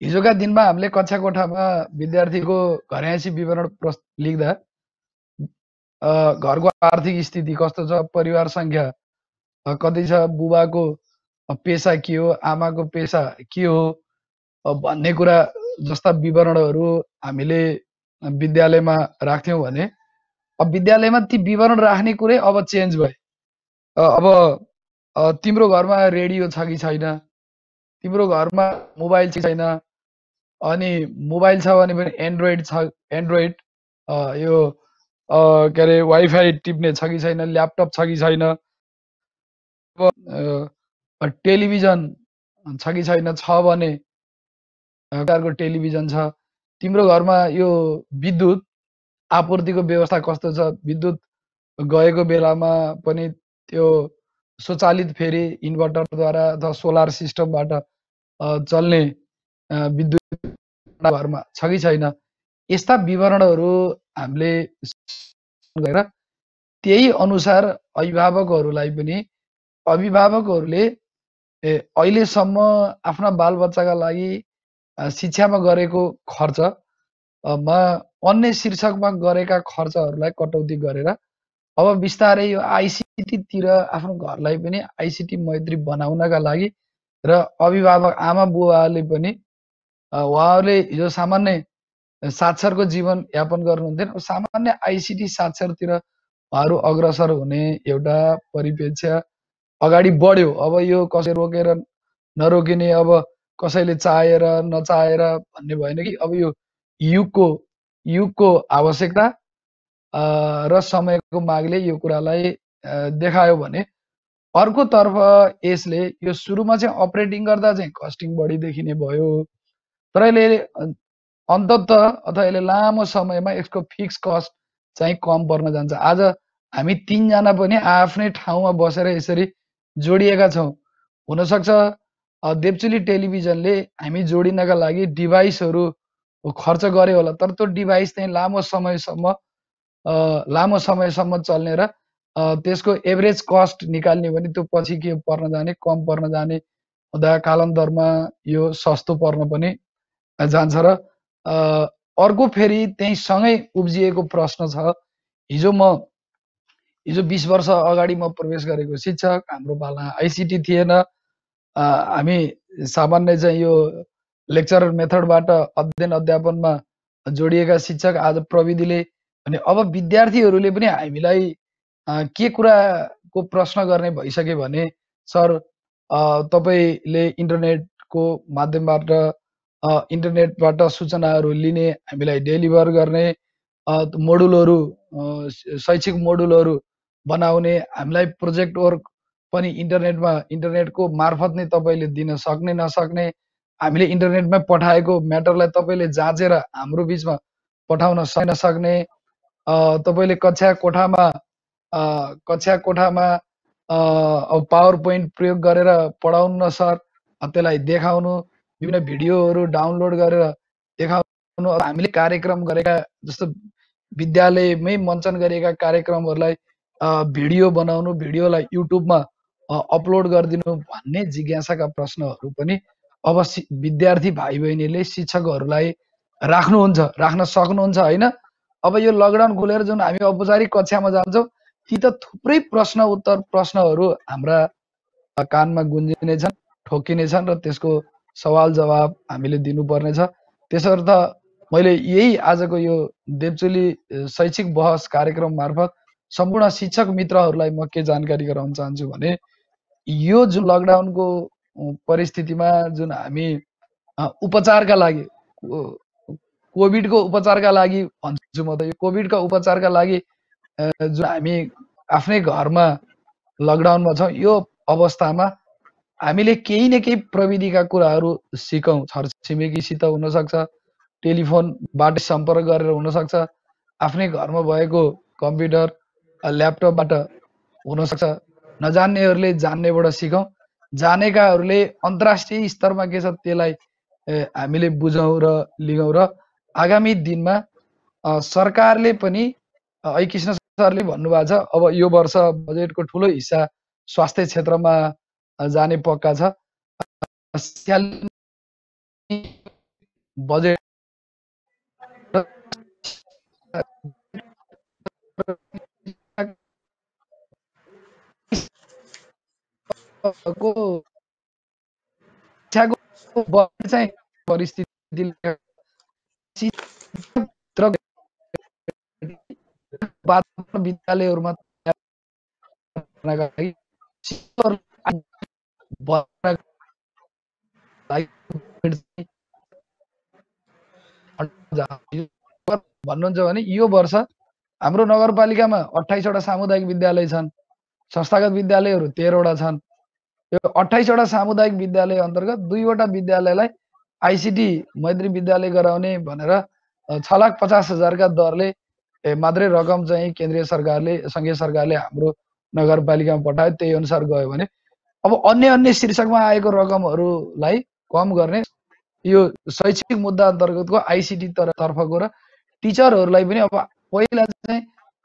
हिजोका दिनमा हामीले कक्षा कोठामा विद्यार्थीको घरयासी विवरण लेख्दा घरको आर्थिक स्थिति कस्तो छ, परिवार संख्या कति छ, बुबाको पेसा के हो, आमाको पेसा के हो भन्ने कुरा जस्ता विवरणहरू हामीले विद्यालयमा राख्थ्यौँ भने अब विद्यालयमा ती विवरण राख्ने कुरै अब चेन्ज भए। अब तिम्रो घरमा रेडियो छ कि छैन, तिम्रो घरमा मोबाइल छैन, अनि मोबाइल छ भने पनि एन्ड्रोइड छ, एन्ड्रोइड यो के अरे वाइफाई टिप्ने छ कि छैन, ल्यापटप छ कि छैन, टेलिभिजन छ कि छैन, छ भने प्रकारको टेलिभिजन छ, तिम्रो घरमा यो विद्युत आपूर्तिको व्यवस्था कस्तो छ, विद्युत गएको बेलामा पनि त्यो स्वचालित फेरि इन्भर्टरद्वारा अथवा सोलर सिस्टमबाट चल्ने विद्युत घरमा छ कि छैन, यस्ता विवरणहरू हामीले गरेर त्यही अनुसार अभिभावकहरूले अहिलेसम्म आफ्ना बालबच्चाका लागि शिक्षामा गरेको खर्च मा अन्य शीर्षकमा गरेका खर्चहरूलाई कटौती गरेर अब बिस्तारै यो आइसिटीतिर आफ्नो घरलाई पनि आइसिटी मैत्री बनाउनका लागि र अभिभावक आमा बुवाले पनि उहाँहरूले हिजो सामान्य साक्षरको जीवन यापन गर्नुहुन्थेन, सामान्य आइसिटी साक्षरतिर उहाँहरू अग्रसर हुने एउटा परिप्रेक्ष्य अगाडि बढ्यो। अब यो कसै रोकेर नरोकिने, अब कसैले चाहेर नचाहेर भन्ने भएन कि अब यो युगको आवश्यकता र समयको मागले यो कुरालाई देखायो भने अर्कोतर्फ यसले यो सुरुमा चाहिँ अपरेटिङ गर्दा चाहिँ कस्टिङ बढी देखिने भयो, तर यसले अन्ततः अथवा यसले लामो समयमा यसको फिक्स कस्ट चाहिँ कम पर्न जान्छ। आज हामी तीनजना पनि आफ्नै ठाउँमा बसेर यसरी जोडिएका छौँ। हुनसक्छ देवचुली टेलिभिजनले हामी जोडिनका लागि डिभाइसहरू खर्च गरे होला, तर त्यो डिभाइस चाहिँ लामो समयसम्म चल्ने र त्यसको एभरेज कस्ट निकाल्ने भने त्यो पछि के पर्न जाने, कम पर्न जाने हुँदा कालान्तरमा यो सस्तो पर्न पनि जान्छ। र अर्को फेरि त्यही सँगै उब्जिएको प्रश्न छ, हिजो 20 वर्ष अगाडि म प्रवेश गरेको शिक्षक, हाम्रो पालामा आइसिटी थिएन, हामी सामान्य चाहिँ यो लेक्चर मेथडबाट अध्ययन अध्यापनमा जोडिएका शिक्षक, आज प्रविधिले अनि अब विद्यार्थीहरूले पनि हामीलाई के कुराको प्रश्न गर्ने भइसक्यो भने, सर तपाईँले इन्टरनेटको माध्यमबाट इन्टरनेटबाट सूचनाहरू लिने, हामीलाई डेलिभर गर्ने, मोडुलहरू शैक्षिक मोडुलहरू बनाउने, हामीलाई प्रोजेक्ट वर्क पनि इन्टरनेटको मार्फत नै तपाईँले दिन सक्ने नसक्ने, हामीले इन्टरनेटमा पठाएको म्याटरलाई तपाईँले जाँचेर हाम्रो बिचमा पठाउन नसक्ने, तपाईँले कक्षा कोठामा पावर पोइन्ट प्रयोग गरेर पढाउनु सर, त्यसलाई देखाउनु, विभिन्न भिडियोहरू डाउनलोड गरेर देखाउनु, हामीले कार्यक्रम गरेका जस्तो विद्यालयमै मञ्चन गरिएका कार्यक्रमहरूलाई भिडियो बनाउनु, भिडियोलाई युट्युबमा अपलोड गरिदिनु भन्ने जिज्ञासाका प्रश्नहरू पनि अब विद्यार्थी भाइ बहिनीले शिक्षकहरूलाई राख्न सक्नुहुन्छ होइन। अब यो लकडाउन खुलेर जुन हामी औपचारिक कक्षामा जान्छौँ, ती त थुप्रै प्रश्नहरू हाम्रा कानमा गुन्जिनेछन्, ठोकिनेछन् र त्यसको सवाल जवाब हामीले दिनुपर्नेछ। त्यसर्थ मैले यही आजको यो देवचुली शैक्षिक बहस कार्यक्रम मार्फत सम्पूर्ण शिक्षक मित्रहरूलाई म के जानकारी गराउन चाहन्छु भने, यो जुन लकडाउनको परिस्थितिमा जुन हामी उपचारका लागि, कोभिडको उपचारका लागि भन्छु म त, यो कोभिडका उपचारका लागि जुन हामी आफ्नै घरमा लकडाउनमा छौँ, यो अवस्थामा हामीले केही न केही प्रविधिका कुराहरू सिकौँ। छरछिमेकीसित हुनसक्छ, टेलिफोनबाट सम्पर्क गरेर हुनसक्छ, आफ्नै घरमा भएको कम्प्युटर ल्यापटपबाट हुनसक्छ, नजान्नेहरूले जान्नेबाट सिकौँ, जानेकाहरूले अन्तर्राष्ट्रिय स्तरमा के छ त्यसलाई हामीले बुझौँ र लिगौँ। र आगामी दिनमा सरकारले पनि कृष्ण सरले भन्नुभएको छ, अब यो वर्ष बजेटको ठुलो हिस्सा स्वास्थ्य क्षेत्रमा जाने पक्का छ। बजेट को शिक्षाको चाहिँ परिस्थितिले विद्यालयहरूमा भन्नुहुन्छ भने यो वर्ष हाम्रो नगरपालिकामा 28वटा सामुदायिक विद्यालय छन्, संस्थागत विद्यालयहरू 13वटा छन्। यो 28वटा सामुदायिक विद्यालय अन्तर्गत 2वटा विद्यालयलाई आइसिटी मैत्री विद्यालय गराउने भनेर 6,50,000 का दरले मात्रै रकम चाहिँ केन्द्रीय सरकारले सङ्घीय सरकारले हाम्रो नगरपालिकामा पठायो। त्यही अनुसार गयो भने अब अन्य शीर्षकमा आएको रकमहरूलाई कम गर्ने यो शैक्षिक मुद्दा अन्तर्गतको आइसिटी तर्फको र टिचरहरूलाई पनि अब पहिला चाहिँ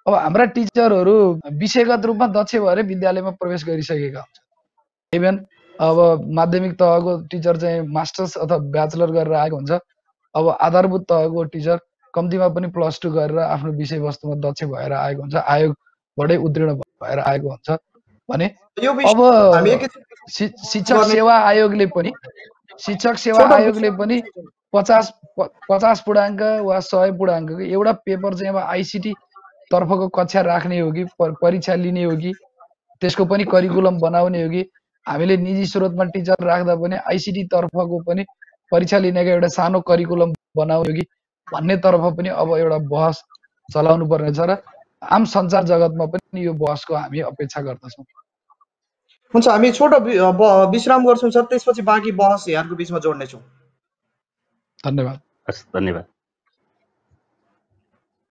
अब हाम्रा टिचरहरू विषयगत रूपमा दक्ष भएर विद्यालयमा प्रवेश गरिसकेका हुन्छन्। इभन अब माध्यमिक तहको टिचर चाहिँ मास्टर्स अथवा ब्याचलर गरेर आएको हुन्छ। अब आधारभूत तहको टिचर कम्तीमा पनि +2 गरेर आफ्नो विषयवस्तुमा दक्ष भएर आएको हुन्छ, आयोगबाटै उत्तीर्ण भएर आएको हुन्छ भने अब शिक्षक सेवा आयोगले पनि 50 पूर्णाङ्क वा 100 पूर्णाङ्कको एउटा पेपर चाहिँ अब आइसिटी तर्फको कक्षा राख्ने हो कि परीक्षा लिने हो कि त्यसको पनि करिकुलम बनाउने हो कि हामीले निजी स्रोतमा टिचर राख्दा पनि आइसिटी तर्फको पनि परीक्षा लिनेको एउटा सानो करिकुलम बनाउने हो कि भन्ने तर्फ पनि अब एउटा बहस चलाउनु पर्नेछ र आम सञ्चार जगतमा पनि यो बहसको हामी अपेक्षा गर्दछौँ। हुन्छ, हामी छोटो विश्राम गर्छौँ सर, त्यसपछि बाँकी बहस यहाँको बिचमा जोड्नेछौँ। धन्यवाद। धन्यवाद।